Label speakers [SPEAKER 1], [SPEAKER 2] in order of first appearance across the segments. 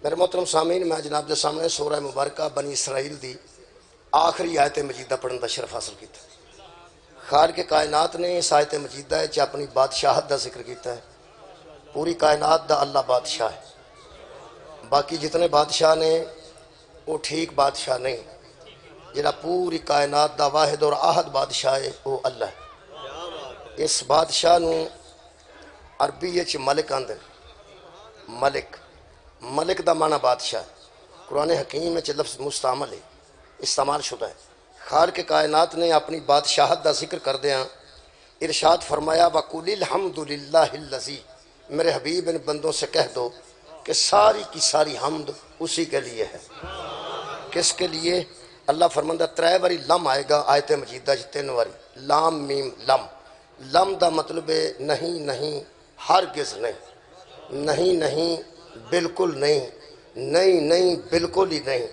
[SPEAKER 1] میرے محترم سامعین، میں جناب دے سامنے سورہ مبارکہ بنی اسرائیل دی آخری آیت مجیدہ پڑھن دا شرف حاصل کیتا ہے۔ خالق کائنات نے اس آیت مجیدہ چ اپنی بادشاہت دا ذکر کیتا ہے۔ پوری کائنات دا اللہ بادشاہ ہے، باقی جتنے بادشاہ نے وہ ٹھیک بادشاہ نہیں، جڑا پوری کائنات دا واحد اور احد بادشاہ ہے وہ اللہ ہے۔ اس بادشاہ نو عربی چ ملک آندے، ملک دا معنی بادشاہ ہے۔ قرآن حکیم میں لفظ مستعمل ہے، استعمال شدہ ہے۔ خالق کائنات نے اپنی بادشاہت دا ذکر کر دیا ارشاد فرمایا وَقُلِ الْحَمْدُ لِلَّهِ الَّذِي، میرے حبیب ان بندوں سے کہہ دو کہ ساری کی ساری حمد اسی کے لیے ہے۔ کس کے لیے؟ اللہ فرماندہ ترے باری لم آئے گا آیت مجیدہ تین باری، لام میم لم۔ لم دا مطلب ہے نہیں نہیں، ہرگز نہیں، نہیں نہیں بالکل نہیں، نہیں نہیں بالکل ہی نہیں،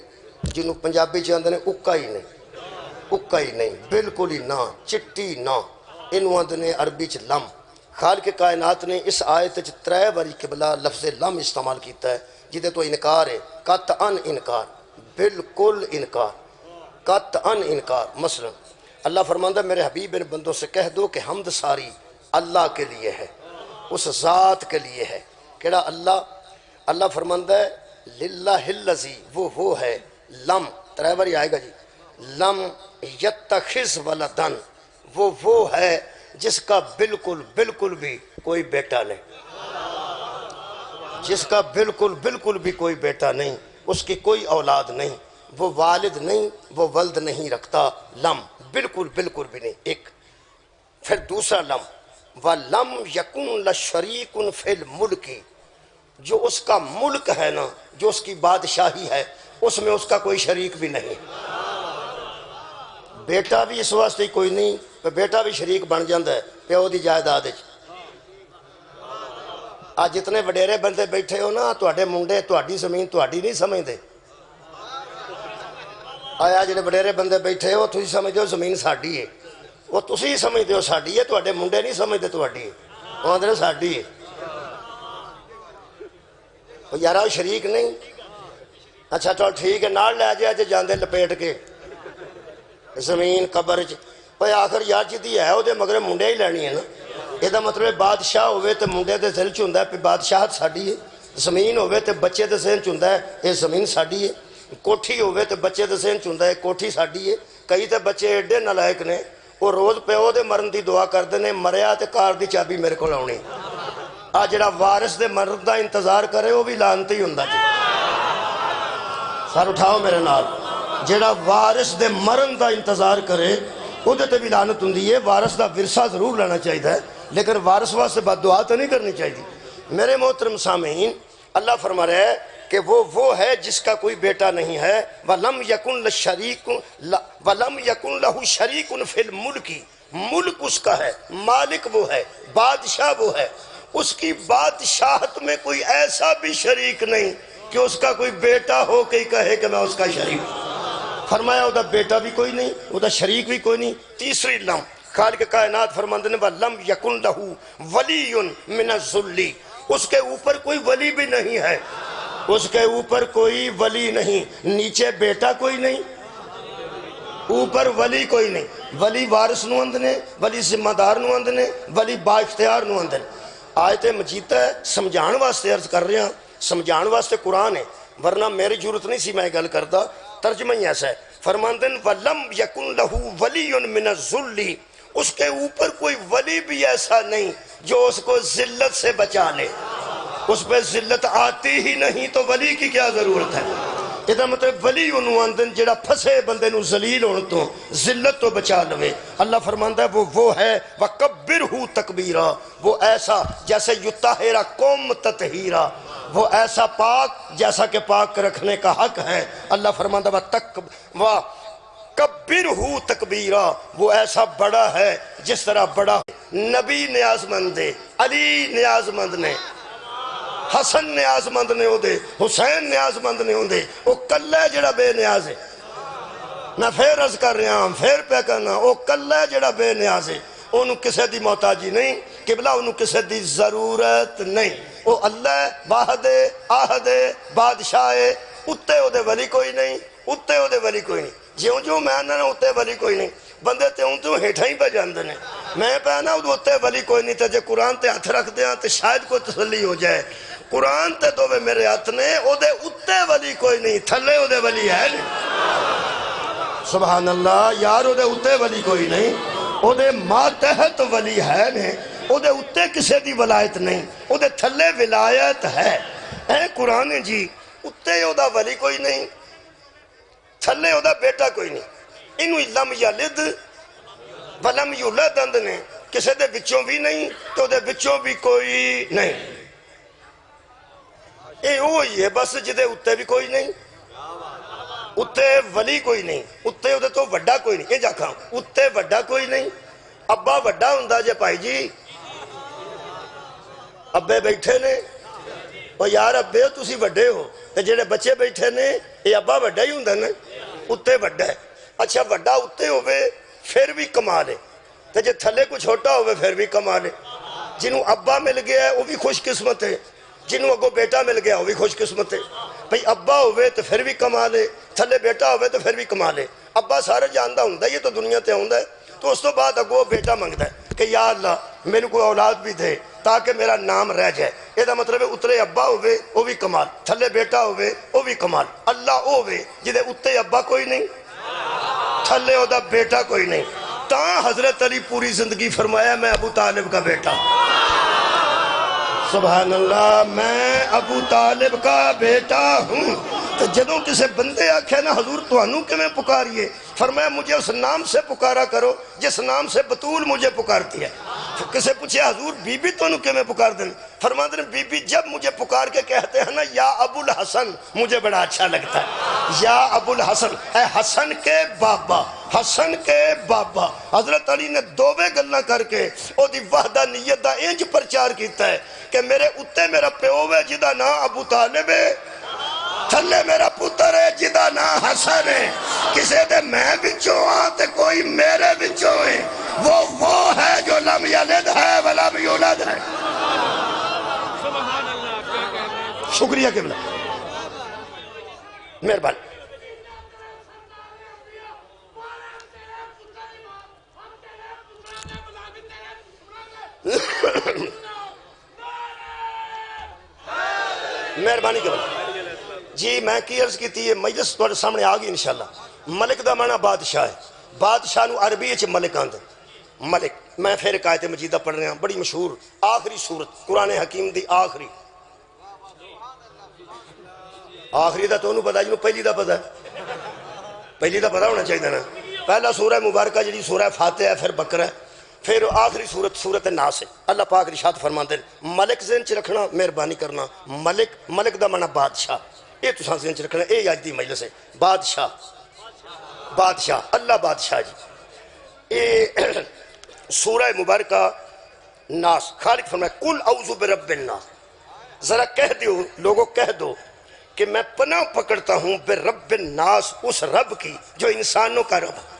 [SPEAKER 1] جنہوں پنجابی چاہتے ہیں اکا ہی نہیں، اکا ہی نہیں، بالکل ہی نہ، چٹی نہ، انہوں آندے نے عربی چ لم۔ خالق کائنات نے اس آیت چ ترے باری قبلہ لفظ لم استعمال کیتا ہے، جدے تو انکار ہے، قطعاً انکار، بالکل انکار، قطعاً انکار۔ مثلا اللہ فرماندہ میرے حبیب ان بندوں سے کہہ دو کہ حمد ساری اللہ کے لیے ہے، اس ذات کے لیے ہے۔ کیڑا اللہ؟ اللہ فرماندہ ہے للہ الذی، وہ ہے، لم ترے باری آئے گا جی، لم یتخذ ولدن، وہ ہے جس کا بالکل بھی کوئی بیٹا نہیں، جس کا بالکل بھی کوئی بیٹا نہیں، اس کی کوئی اولاد نہیں، وہ والد نہیں، وہ ولد نہیں رکھتا، لم بالکل بھی نہیں۔ ایک پھر دوسرا لم وَلَمْ يَكُنْ لَشَرِيكٌ فِي الْمُلْكِ، جو اس کا ملک ہے نا، جو اس کی بادشاہی ہے، اس میں اس کا کوئی شریک بھی نہیں۔ بیٹا بھی اس واسطے کوئی نہیں، بیٹا بھی شریک بن جاندہ ہے پیو دی جائیداد وچ۔ آج جتنے وڈیرے بندے بیٹھے ہو نا، تواڈے منڈے تواڈی زمین تواڈی نہیں سمجھدے۔ آیا جڑے وڈیرے بندے بیٹھے ہو تسی سمجھدے ہو زمین ساڈی ہے، وہ تسی سمجھدے ہو ساڈی ہے، تواڈے منڈے نہیں سمجھدے تواڈی ہے، وہ آندے ساڈی ہے۔ یارہ شریک نہیں، اچھا چل ٹھیک ہے، نال لے جائے جاندے لپیٹ کے زمین قبر آخر یار جدی ہے وہ مگر منڈے ہی لینی ہے نا۔ یہ مطلب بادشاہ ہوئے تو منڈے دے دل چ ہے پہ بادشاہت ساڈی ہے، زمین ہوئے تو بچے دے ذہن چ ہے یہ زمین ساڈی ہے، کوٹھی ہوئے تو بچے دے ذہن چ ہے کوٹھی ساڈی ہے۔ کئی تو بچے ایڈے نالائق نے، وہ روز پیو دے مرن دی دعا کرتے ہیں مریا تے کار دی چابی میرے کو آنی۔ آ جڑا وارث دے مرن دا انتظار کرے وہ بھی لانتی ہوں جی۔ سر اٹھاؤ میرے نال، جڑا وارث دے مرن دا انتظار کرے وہ تے بھی لعنت ہوندی ہے۔ وارث دا ورثہ ضرور لینا چاہیے، لیکن وارث واسطے بد دعا تو نہیں کرنی چاہیے۔ میرے محترم سامعین، اللہ فرما رہا ہے کہ وہ ہے جس کا کوئی بیٹا نہیں ہے، وَلَمْ يَكُنْ لَهُ شَرِيكٌ فِي الْمُلْكِ، ملک اس کا ہے، مالک وہ ہے، بادشاہ وہ ہے، اس کی بادشاہت میں کوئی ایسا بھی شریک نہیں کہ اس کا کوئی بیٹا ہو کہ کہے کہ میں اس کا شریک ہوں۔ فرمایا وہ بیٹا بھی کوئی نہیں، وہ شریک بھی کوئی نہیں۔ تیسری لم خالق کائنات فرماندے نے وَلَمْ يَكُنْ لَهُ وَلِيٌّ مِنَ الذُّلِّ، اس کے اوپر کوئی ولی بھی نہیں ہے، اس کے اوپر کوئی ولی نہیں، نیچے بیٹا کوئی نہیں، اوپر ولی کوئی نہیں۔ ولی وارث نو اندنے، ولی ذمہ دار نو اندنے، ولی با اختیار نو اندنے۔ آیت مجیدہ ہے، سمجھان واسطے عرض کر رہے ہیں، سمجھان واسطے قرآن ہے، ورنہ میری ضرورت نہیں سی میں گل کردا، ترجمہ ہی ایسا ہے۔ فرماندن وَلَمْ يَكُنْ لَهُ وَلِيٌّ مِنَ الذُّلِّ، اس کے اوپر کوئی ولی بھی ایسا نہیں جو اس کو ذلت سے بچا لے۔ اس پہ ذلت آتی ہی نہیں تو ولی کی کیا ضرورت ہے؟ یہ مطلب ولی انہوں اندن جڑا پھسے بندے نو ذلیل ہونے تو ذلت تو بچا لوے۔ اللہ فرماندہ ہے وہ ہے وَكَبِّرْهُ تَكْبِيرًا، وہ ایسا جیسے یطہر قوم تطہیرا، وہ ایسا پاک جیسا کہ پاک رکھنے کا حق ہے۔ اللہ فرماندہ وَكَبِّرْهُ تَكْبِيرًا، وہ ایسا بڑا ہے جس طرح بڑا نبی نیاز مند ہے، علی نیاز مند نے، حسن نیاز مند نے ہو دے، حسین نیاز مند نے ہو دے، وہ کلہ جڑا بے نیاز ہے۔ میں پھر عرض کر رہا ہوں، پھر پہ کرنا، وہ کلہ جڑا بے نیاز ہے، انہوں کسے دی محتاجی نہیں۔ قبلہ انہوں کسے دی ضرورت نہیں، وہ اللہ واحد آہد بادشاہ، اتے او دے ولی کوئی نہیں، اتے او دے ولی کوئی نہیں، جیوں جو میں آنا اتے ولی کوئی نہیں، بندے تے ہوں تو ہیٹھا ہی پہ جاندے نے، میں پہنا اتے ولی کوئی نہیں، تے جے قرآن تے ہاتھ رکھ دیاں تے شاید کوئی تسلی ہو جائے، قرآن تے دووے میرے ہاتھ نے، او دے اتے ولی کوئی نہیں، تھلے او دے ولی ہے نہیں، سبحان اللہ، یار او دے اتے ولی کوئی نہیں، او دے ماتحت ولی ہے نہیں، او دے اتے کسے دی ولایت نہیں، او دے تھلے ولایت ہے، اے قرآن جی، اتے او دا ولی کوئی نہیں، تھلے او دا بیٹا کوئی نہیں، انہوں لم یلد ولم یولد اندنے، کسے دے بچوں بھی نہیں، تو دے بچوں بھی کوئی نہیں، اے ہوئی ہے بس جدے اتے بھی کوئی نہیں، اتے ولی کوئی نہیں، اتے ادھے تو وڈا کوئی نہیں، یہ جا کھاؤں اتے وڈا کوئی نہیں، ابا وڈا ہندہ جے پائی جی، ابے بیٹھے نے، اور یار ابے تسی وڈے ہو، تے جڑے بچے بیٹھے نے، یہ ابا وڈا ہی ہندہ نا، اتے وڈا ہے، اچھا وڈا اتے ہوئے پھر بھی کما لے، تے جے تھلے کو چھوٹا ہوئے پھر بھی کما لے، جنہوں ابا مل گیا ہے وہ بھی خوش قسمت ہے، جنہوں اگو بیٹا مل گیا وہ بھی خوش قسمت ہے، بھئی ابا ہوئے تو پھر بھی کما لے، تھلے بیٹا ہوئے تو پھر بھی کما لے، ابا سارے جاندہ ہوں یہ تو دنیا تے ہوں تو اس تو بعد اگو بیٹا مانگتا ہے کہ یا اللہ میرے کو اولاد بھی دے تاکہ میرا نام رہ جائے، یہ دا مطلب ہے اترے ابا ہوئے وہ بھی کمال، تھلے بیٹا ہوئے وہ بھی کمال، اللہ ہوئے جدے اتے ابا کوئی نہیں، تھلے ہو دا بیٹا کوئی نہیں، تاں حضرت علی پوری زندگی فرمایا میں ابو طالب کا بیٹا، سبحان اللہ، میں ابو طالب کا بیٹا ہوں، تو جدوں کسے بندے آکھے نا حضور تو انو کے میں پکاریے، فرمایا مجھے اس نام سے پکارا کرو جس نام سے بطول مجھے پکارتی ہے، کسے پوچھے حضور بی بی تو انو کے میں پکار دیں، فرماتے ہیں بی بی جب مجھے پکار کے کہتے ہیں نا یا ابو الحسن مجھے بڑا اچھا لگتا ہے، یا ابو الحسن، اے حسن کے بابا، حسن کے بابا، حضرت علی نے دووے گلنا کر کے او دی وحدہ نیت دا انج پرچار کیتا ہے کہ میرے اتے میرا پیوے جدا نا ابو طالب ہے، تھلے میرا پتر ہے جدا نا حسن ہے، کسے دے میں بچوں آتے کوئی میرے بچوں ہے، وہ ہے جو لم یلد ہے ولم یولد ہے، شکریہ قبلہ، مہربانی، مہربانی قبلہ جی، میں کی عرض کی تھی یہ مجلس توڑے سامنے آگئی انشاءاللہ، ملک دا معنی بادشاہ ہے، بادشاہ نو عربی اچھ ملک آندے، ملک، میں پھر ایک آیت مجیدہ پڑھ رہے ہیں، بڑی مشہور آخری صورت قرآن حکیم دی آخری دا تو انہوں پتا جنہوں پہلی دا پتا ہے، پہلی دا پتا ہونا چاہیے نا، پہلا سورہ مبارکہ جڑی سورہ فاتحہ ہے، پھر بقرہ ہے، پھر آخری سورت ناس ہے، اللہ پاک ارشاد فرماندے ملک ذہن چ رکھنا، مہربانی کرنا، ملک دا معنی بادشاہ، یہ تو سان ذہن چ رکھنا، یہ آج دی مجلس ہے، بادشاہ، اللہ بادشاہ جی، یہ سورہ مبارکہ ناس، خالق فرمایا کل اعوذ برب الناس، ذرا کہہ دیو لوگوں کہہ دو کہ میں پناہ پکڑتا ہوں برب الناس، اس رب کی جو انسانوں کا رب ہے،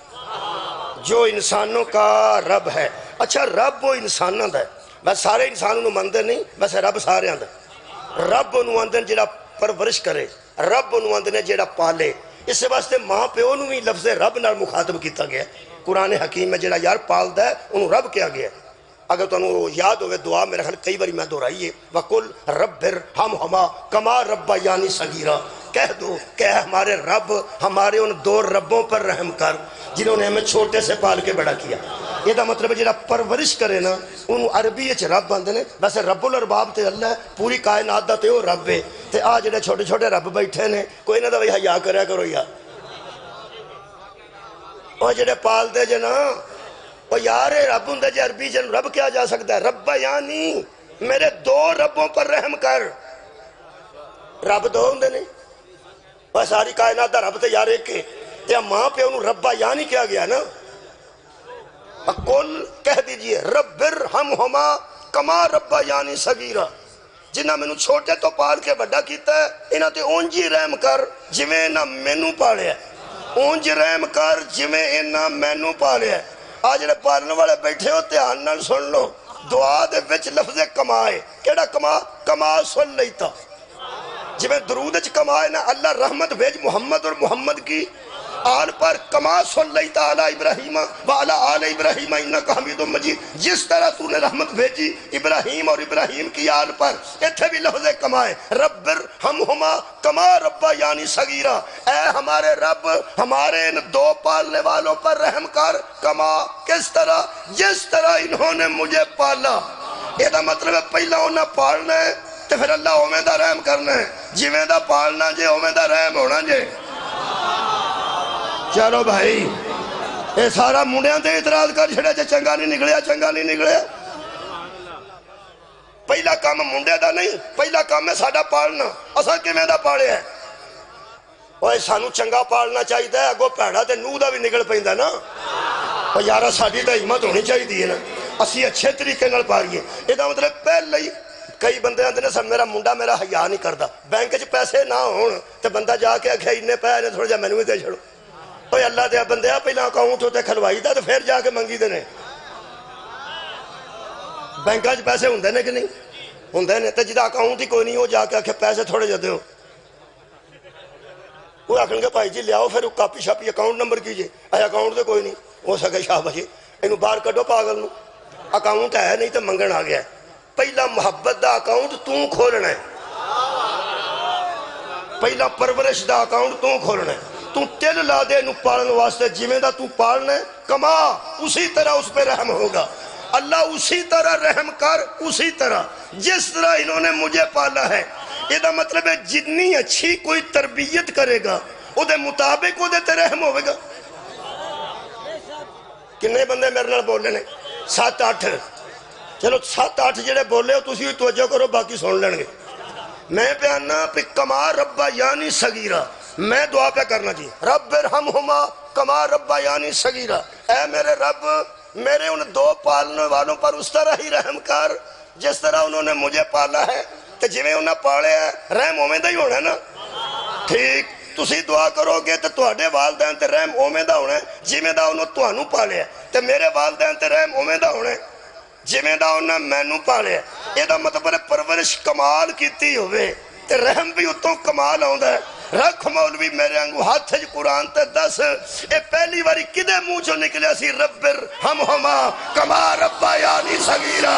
[SPEAKER 1] جو انسانوں کا رب ہے، اچھا رب وہ انسانوں دا ہے، بس سارے انسانوں مندے نہیں، بس رب سارے آندے، رب انہوں آندے جڑا پرورش کرے، رب انہوں آندے جڑا پالے، اس سے واسطے ماں پہ انہوں ہی لفظ رب نال مخاطب کیتا گیا ہے، قرآن حکیم میں جڑا یار پال دا ہے انہوں رب کیا گیا ہے، اگر تو انہوں یاد ہوئے دعا میرے خیال کئی باری میں دہرائیے وَقُلْ رَبِّ ارْحَمْهُمَا كَمَا رَبَّيَانِي صَغِيرًا، کہہ دو کہ ہمارے رب ہمارے ان دو ربوں پر رحم کر جنہوں نے ہمیں چھوٹے سے پال کے بڑا کیا، یہ دا مطلب ہے جڑا پرورش کرے نا انہوں عربی اچھ رب آندے نے، ویسے رب الارباب تے اللہ ہے، پوری کائنات دا تے وہ رب ہے، تے آج جڑے چھوٹے چھوٹے رب بیٹھے نے کوئی نہ دا بھئی حیا کریا کرو یا اور جڑے پال دے جنا وہ یار رب ہوں دے جے عربی جن رب کیا جا سکتا ہے، رب یعنی میرے دو ربوں پر رحم کر، رب دو ہوں دے نہیں، وہ ساری کائنات دا رب تے یار ایک ہے، تے ماں پہ انہوں رب یعنی کیا گیا نا، کل کہہ دیجئے رب ارحمہما کما رب یعنی صغیرا، جنہ میں چھوٹے تو پال کے بڑا کیتا ہے انہاں تے اونجی رحم کر جویں انہاں مینوں پالے ہے، اونج رحم کر جویں انہاں مینوں پالے ہے، آج جڑے پالنے والے بیٹھے ہو دھیان نال سن لو، دعا دے وچ لفظ کما ہے، کیڑا کما؟ کما صلیتا، جی میں درود وچ کما ہے نا، اللہ رحمت بھیج محمد اور محمد کی آل پر، کما صلیتا علی ابراہیم وعلی آل ابراہیم انکا حمید مجید، جس طرح تو نے رحمت بھیجی ابراہیم اور ابراہیم کی آل پر، اتھے بھی لفظ کما ہے، رب ارحمہما کما ربا یعنی صغیرہ، اے ہمارے رب ہمارے ان دو پالنے والوں پر رحم کر، کما کس طرح؟ جس طرح انہوں نے مجھے پالا۔ یہ دا مطلب ہے پہلا انہاں پالنا ہے تو پھر اللہ اومیں دا رحم کرنا ہے، جویں دا پالنا جے اومیں دا رحم ہونا جے۔ چلو بھائی اے سارا منڈیاں تے اعتراض کر چھڑے جے چنگا نہیں نکلیا، چنگا نہیں نکلیا۔ پہلا کام منڈے دا نہیں، پہلا کام ہے ساڈا پالنا، اساں کیویں دا پالے ہے؟ اوے سانو چنگا پالنا چاہیے، اگوں پیڑا تے نوح دا بھی نکل پیندا نا، اور یارا ساڈی تے ہمت ہونی چاہیے نا، اسی اچھے طریقے نال پالیے۔ اے دا مطلب پہلے ہی کئی بندے آندے نے سب میرا منڈا میرا حیا نہیں کردا، بینک وچ پیسے نہ ہون تے بندہ جا کے آکھے انے پے نے تھوڑا جا مینوں بھی دے چھڑو، اوے اللہ دے بندیا پہلا اکاؤنٹ تے کھلوائی دا تے پھر جا کے منگی دے نے۔ بینکاں وچ پیسے ہوندے نے کہ نہیں ہوندے نے، تے جدا اکاؤنٹ ہی کوئی نہیں وہ جا کے آکھے پیسے تھوڑے جا دیو، وہ آکھن گے بھائی جی لیاؤ پھر کاپی شاپی اکاؤنٹ نمبر کیجئے، اے اکاؤنٹ تے کوئی نہیں، ہو سکے شاہ بھائی اینو باہر کڈو پاگل نو، اکاؤنٹ ہے نہیں تے منگن آ گیا ہے۔ پہلا محبت دا اکاؤنٹ تو کھولنا ہے، پہلا پرورش دا اکاؤنٹ تو کھولنا ہے، تو تل لا دے نو پالن واسطے، جویں دا تو پالنا ہے کما اسی طرح اس پہ رحم ہوگا، اللہ اسی طرح رحم کر، اسی طرح جس طرح انہوں نے مجھے پالا ہے۔ یہ دا مطلب ہے جتنی اچھی کوئی تربیت کرے گا او دے مطابق او دے تے رحم ہوئے گا۔ کنے بندے میرے نال بولے نے؟ 7-8، چلو 7-8 جڑے بولے ہو تسی ہوئی توجہ کرو، باقی سن لیں گے۔ میں پیانا پہ کما ربا یعنی صغیرہ، میں دعا پہ کرنا جی، رب ارحمہما کما ربا یعنی صغیرہ، اے میرے رب میرے ان دو پالنے والوں پر اس طرح ہی رحم کر جس طرح انہوں نے مجھے پالا ہے، تو جویں انہوں نے پالے ہیں رحم اومیں دا ہی ہونا ہے نا، ٹھیک؟ تسی دعا کرو گے تو تواڈے والدین تے رحم اومیں دا ہونا ہے جویں دا انہوں تانوں پالے ہے، تے میرے والدین تے رحم اومیں دا ہونا ہے جویں دا انہوں مینوں پالے ہے۔ یہ دا مطلب ہے پرورش کمال کیتی ہوئے تے رحم بھی اتوں کمال آوندا ہے۔ رکھ مولوی میرے انگو ہاتھ جی قرآن تے دس، اے پہلی باری کدے منہ چوں نکلیا سی رب ارحمہما کما ربا یعنی صغیرہ،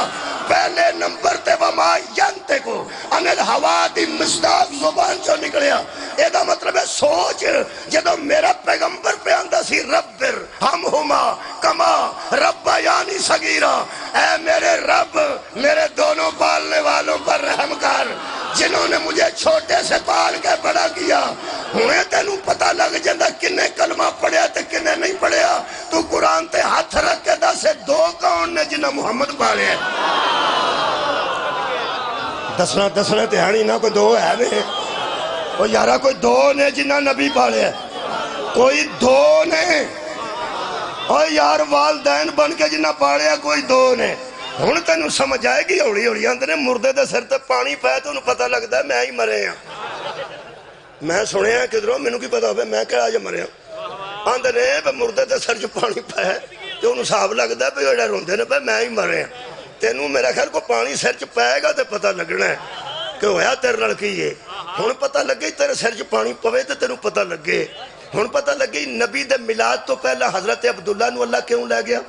[SPEAKER 1] پہلے نمبر تے وما ینطقو عن الہوا دی مصداق زبان چوں نکلیا۔ اے دا مطلب ہے سوچ جدو میرا پیغمبر پہ آندا سی رب ارحمہما کما ربا یعنی صغیرہ، اے میرے رب میرے دونوں پالنے والوں پر رحم کر جنہوں نے مجھے چھوٹے سے پال کے بڑا کیا۔ انہیں تینوں پتہ لگ جاندہ کنے کلمہ پڑھیا تے کنے نہیں پڑھیا، تو قرآن تے ہاتھ رکھ کے دس دو کون نے جنہ محمد پالے ہیں؟ دسنا تہانی نہ کوئی دو ہے نہیں، وہ یارہ کوئی دو نے جنہ نبی پالے ہیں، کوئی دو نے، اور یار والدین بن کے جنہ پالے ہیں کوئی دو نے۔ ہن تینوں سمجھ آئے گی ہوڑی ہوڑی آندے نے مردے دے سر تے پانی پائے تو انہوں پتہ لگتا ہے میں ہی مرے ہیں، میں سنے ہیں کدھروں مینوں کی پتہ ہوئے میں کہا جا مرے ہیں، آندے نے مردے دے سر جو پانی پائے تو انہوں صاحب لگتا ہے بھی اڑے روندے نے میں ہی مرے ہیں۔ تینوں میرا خیال کو پانی سر چ پائے گا تو پتہ لگنا ہے کہ ہویا تیرے نال کی ہے۔ ہن پتہ لگے تیرے سر چ پانی پوے تو تینوں پتہ لگے، ہن پتہ لگے نبی دے میلاد تو پہلا حضرت عبداللہ نو اللہ کیوں لے گیا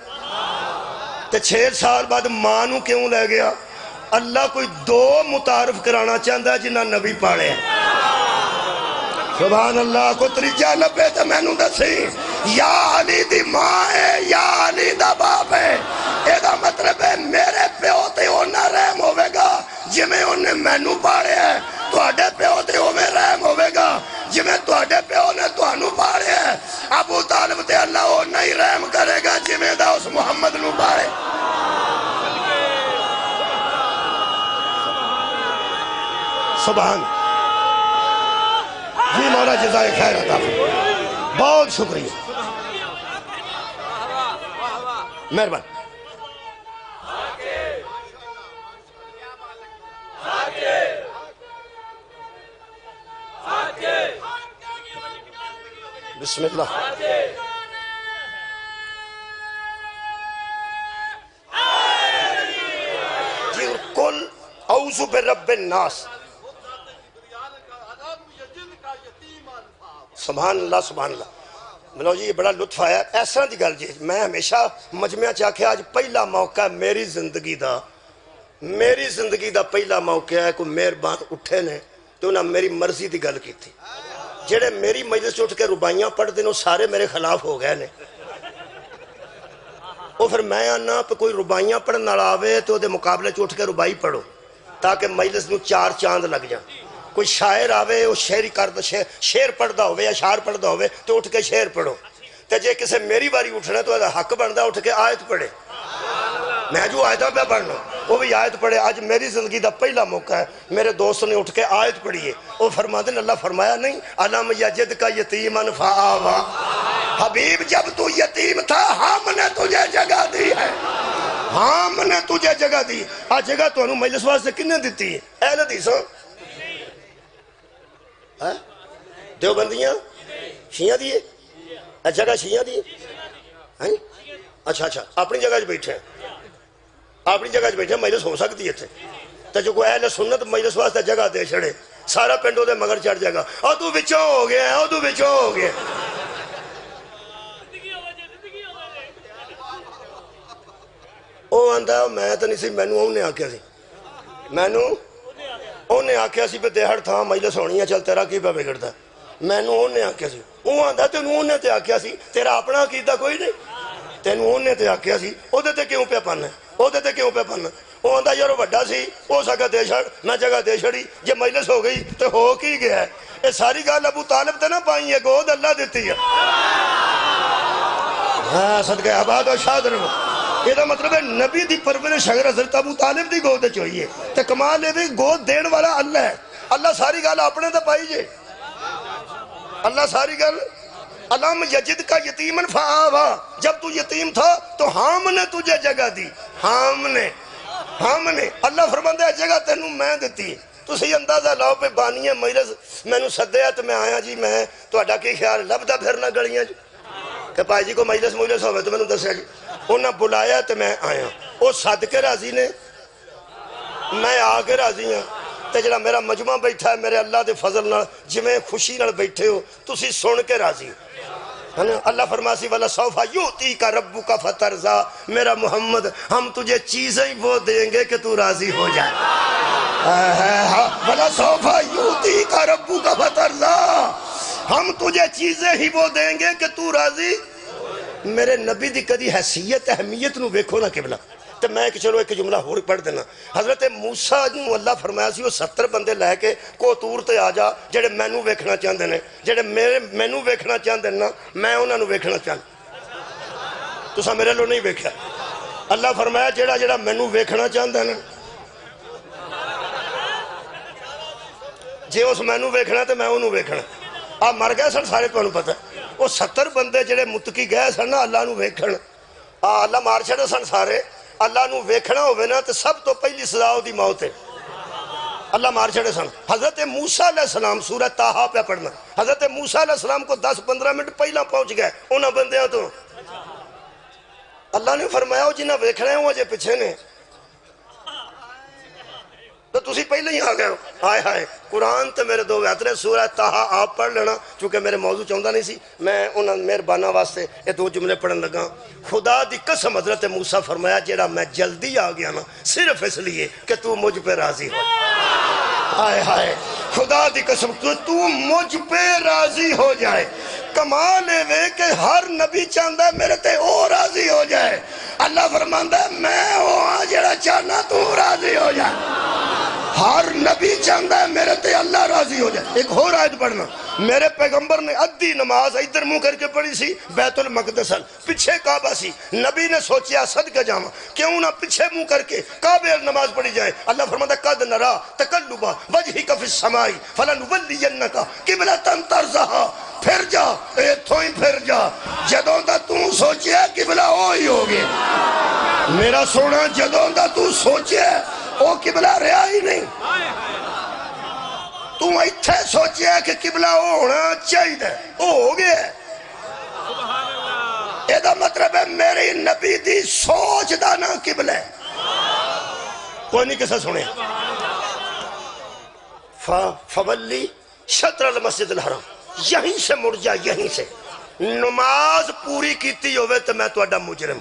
[SPEAKER 1] تے 6 سال بعد ماں نو کیوں لے گیا؟ اللہ کوئی دو متعارف کرانا چاہتا ہے جنہ نبی پاڑے ہیں۔ سبحان اللہ، کو تریجہ لبے تو میں نو دسی یا علی دی ماں ہے یا علی دا باپ ہے، یہ دا مطلب ہے میرے پیو تے ہونا رحم ہوئے گا جمیں انہیں میں نو پاڑے ہیں، تو اڈے پیو تے ہوئے رحم ہوئے گا جمیں تو اڈے پیو نے تو انو پاڑے ہیں۔ ابو طالب تے اللہ ہونا ہی رحم کرے گا جمیں دا اس محمد نو پاڑے۔ سبحان جی، مولا جزائے خیر عطا فرمائے، بہت شکریہ، مہربان۔ بسم اللہ۔ برب الناس. سبحان اللہ سبحان اللہ. ملو جی یہ بڑا لطف آیا. اس طرح کی گل جی میں ہمیشہ مجمع آخیا اج پہلا موقع ہے میری زندگی دا پہلا موقع ہے. کوئی مہربان اٹھے نے تو انہیں میری مرضی کی گل کی تھی. جڑے میری مجلس اٹھ کے ربائیاں پڑھتے ہیں وہ سارے میرے خلاف ہو گئے نے. وہ پھر میں آنا کوئی ربائیاں پڑھنے والا آوے تو وہ مقابلے اٹھ کے ربائی پڑھو تاکہ مجلس نو 4 چاند لگ جائیں. کوئی شاعر آوے وہ شعری کرتا شعر پڑھتا ہوئے اشعار پڑھتا ہوئے تو اٹھ کے شعر پڑھو. تو جے کسے میری باری اٹھنا تو حق بنتا اٹھ کے آیت پڑھے. میں جو آیتاں پہ پڑھنا وہ بھی آیت پڑھے. آج میری زندگی دا پہلا موقع ہے. میرے دوست نے اٹھ کے آیت پڑھی ہے. وہ فرماتے ہیں اللہ فرمایا نہیں علم یجد کا یتیمن فآوا. حبیب جب تو یتیم تھا ہم نے تجھے جگہ دی ہے. ہم نے تجھے جگہ دی. آ جگہ تو انہوں مجلس واسطے کنے دیتی ہے؟ اہل حدیثاں دیوبندیاں شیعہ دیئے جگہ شیعہ دیئے. اچھا اپنی جگہ بیٹھے ہیں اپنی جگہ بیٹھے مجلس ہو سکتی ہے تھے. تو جو کوئی اہل سنت مجلس واسطے جگہ دے چھڑے سارا پنڈوں دے مگر چڑھ جائے گا. اور تو بچوں ہو گیا ہے تو بچوں ہو گیا. وہ آندا میں تو نہیں سی مینوں انہیں آکھیا سی مینوں انہیں آکھیا سی پہ دیہڑ تھا مجلس ہونی ہے چل تیرا کی پہ بگڑتا. مینوں انہیں آکھیا سی. وہ آندا تینوں انہیں تے آکھیا سی تیرا اپنا عقیدہ کوئی نہیں. تینوں انہیں تے آکھیا سی او دے تے کیوں پہ پانا او دے تے کیوں پہ پانا. وہ آندا یار وڈا سی ہو سکا دے چھڑ میں جگہ دے چھڑی جے مجلس ہو گئی تو ہو کی گیا ہے. یہ ساری گل ابو طالب تے نہ پائی ہے گود اللہ دیتی ہے. ہاں صدقہ آباد اور شاد رہو. یہ مطلب ہے نبی دی پرورش اگر حضرت ابو طالب دی گود چوئی ہے تو کمال ہے بھی گود دین والا اللہ ہے. اللہ ساری گل اپنے تے پائی جے. اللہ ساری گل علم یجد کا یتیمن فآوا. جب تو یتیم تھا تو ہم نے تجھے جگہ دی. ہم نے اللہ فرماندہ ہے جگہ تینوں میں دیتی. تو سی اندازہ لاؤ پہ بانی ہے مجلس میں نے سدیا تو میں آیا جی میں تو اڈا کی خیال لبدا پھرنا گلیاں جی کہ پائی جی کو مجلس ہوئے تو میں نے دسیا جی انہاں بلایا تو میں آیا. وہ سد کے راضی نے میں آ کے راضی ہاں. تے جڑا میرا مجمع بیٹھا ہے میرے اللہ دے فضل نال جویں خوشی نال بیٹھے ہو تسی سن کے راضی ہے نا. اللہ فرماسی والا سوفا یوتی کا ربو کا فترزا. میرا محمد ہم تجھے چیزیں وہ دیں گے کہ تو راضی ہو جائے. والا سوفا یوتی کا ربو کا فترزا. ہم تجھے چیزیں ہی وہ دیں گے کہ تو راضی. میرے نبی دی کدی حیثیت اہمیت نو ویکھو نا قبلہ. تو میں کہ چلو ایک جملہ ہور پڑھ دینا. حضرت موسیٰ نو اللہ فرمایا سی وہ 70 بندے لے کے کو تور تے آ جا جڑے مینوں ویکھنا چاہندے نے جڑے مینوں ویکھنا چاہندے نا میں انہاں نو ویکھنا چاہندا. تساں میرے لو نہیں ویکھیا. اللہ فرمایا جڑا مینوں ویکھنا چاہندا نا جے اس مینوں ویکھنا تے میں انہوں ویکھنا. آ مر گئے سن سارے تانوں پتہ. وہ 70 بندے جڑے متقی گئے سن نا اللہ نو ویکھن اللہ مار چھڑے سن سارے. اللہ نو ویکھنا ہوئے نا تو سب تو پہلی سزا دی موت ہے. اللہ مار چھڑے سن. حضرت موسیٰ علیہ السلام سورہ طٰہٰ پہ پڑھنا. حضرت موسیٰ علیہ السلام کو 10-15 منٹ پہلا پہنچ گئے انہاں بندیاں تو. اللہ نے فرمایا جنہاں ویکھنا ہے وہ اجے پیچھے نے تو تسی پہلے ہی آ گئے ہو. ہائے ہائے قرآن تے میرے دو بہترے سورہ طٰہٰ آپ پڑھ لینا چونکہ میرے موضوع چاہتا نہیں سی. میں انہاں مہربانہ واسطے یہ 2 جملے پڑھن لگا. خدا دی قسم حضرت موسیٰ فرمایا جیڑا میں جلدی آ گیا نا صرف اس لیے کہ تو مجھ پہ راضی ہو. ہائے ہائے خدا دی قسم تو مجھ پہ راضی ہو جائے. کمال ہے کہ ہر نبی چاہتا ہے میرے تے او راضی ہو جائے. اللہ فرماندا ہے میں وہ جڑا چاہنا تو راضی ہو جائے. ہر نبی چاہتا ہے میرے تے اللہ راضی ہو جائے. ایک اور آیت پڑھنا. میرے پیغمبر نے ادھی نماز ادھر منہ کر کے پڑھی سی بیت المقدس پیچھے کعبہ سی. نبی نے سوچیا صدقہ جاواں کیوں نہ پیچھے منہ کر کے کعبے نماز پڑھی جائے. اللہ فرماتا قد نرا تقلب وجہک فی السماء فلنولینک قبلۃ ترضاھا. پھر جا ایتھوں ہی پھر جا جدوں دا تو سوچیا قبلہ وہی ہو گیا. میرا سونا جدوں دا تو سوچیا وہ قبلہ رہا ہی نہیں. تو ایتھے سوچیا کہ قبلہ ہونا چاہیے وہ ہو گیا. یہ مطلب ہے میری نبی دی سوچ دا نا قبلہ ہے. کوئی نہیں کسا سنے فولی شطر المسجد الحرام، یہیں سے مڑ جا، یہیں سے نماز پوری کیتی ہوئے تو میں تہاڈا مجرم۔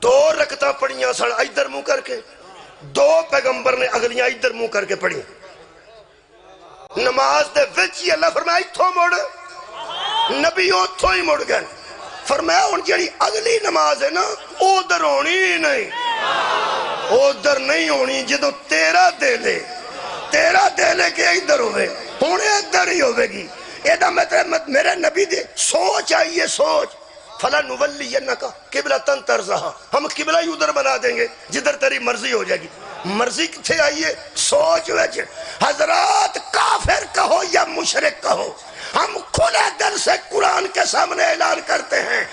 [SPEAKER 1] 2 رکعتاں پڑھیاں سن ادھر منہ کر کے، 2 پیغمبر نے اگلیاں ادھر منہ کر کے پڑھی، نماز دے وچ ہی اللہ فرمایا اتھوں مڑ، نبی اتھوں ہی مڑ گئے، فرمایا ہن جڑی اگلی نماز ہے نا ادھر ہونی ہی نہیں، ادھر نہیں ہونی، جدوں تیرا دل ہے کہ ادھر ہوئے، ہن ادھر ہی ہوئے گی۔ یہ مطلب میرے نبی دے سوچ آئیے، سوچ فَلَنُوَلِّيَنَّكَ قِبْلَةً تَرْضَاهَا، ہم قبلہ ہی ادھر بنا دیں گے جدھر تیری مرضی ہو جائے گی۔ مرضی کتھے آئیے؟ سوچ وچ۔ حضرات کافر کہو یا مشرک کہو، ہم کھلے دل سے قرآن کے سامنے اعلان کرتے ہیں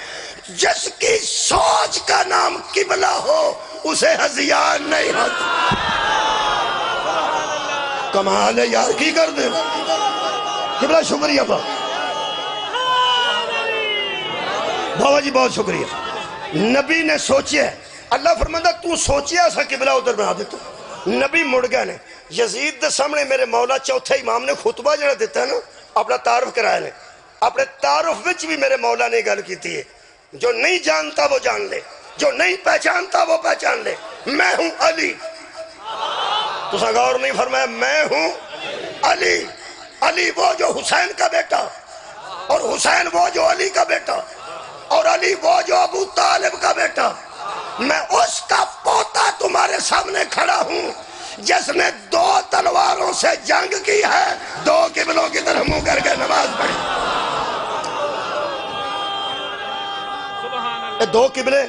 [SPEAKER 1] جس کی سوچ کا نام قبلہ ہو اسے ہذیان نہیں ہوتا۔ کمال ہے یار، کی کر دیں قبلہ، شکریہ بابا جی، بہت شکریہ۔ نبی نے سوچیا، اللہ فرماتا تو سوچیا سا قبلہ ادھر بنا دیتا، نبی مڑ گئے نے۔ یزید دے سامنے میرے مولا چوتھے امام نے خطبہ جڑا دیتا ہے نا، اپنا تعارف کرایا نے، اپنے تعارف وچ بھی میرے مولا نے گل کیتی ہے، جو نہیں جانتا وہ جان لے، جو نہیں پہچانتا وہ پہچان لے، میں ہوں علی۔ تو غور نہیں فرمایا میں ہوں علی، علی وہ جو حسین کا بیٹا، اور حسین وہ جو علی کا بیٹا، اور علی وہ جو ابو طالب کا بیٹا، میں اس کا پوتا تمہارے سامنے کھڑا ہوں جس نے 2 تلواروں سے جنگ کی ہے، 2 قبلوں کی طرف منہ کر کے نماز پڑھی۔ یہ 2 قبلے،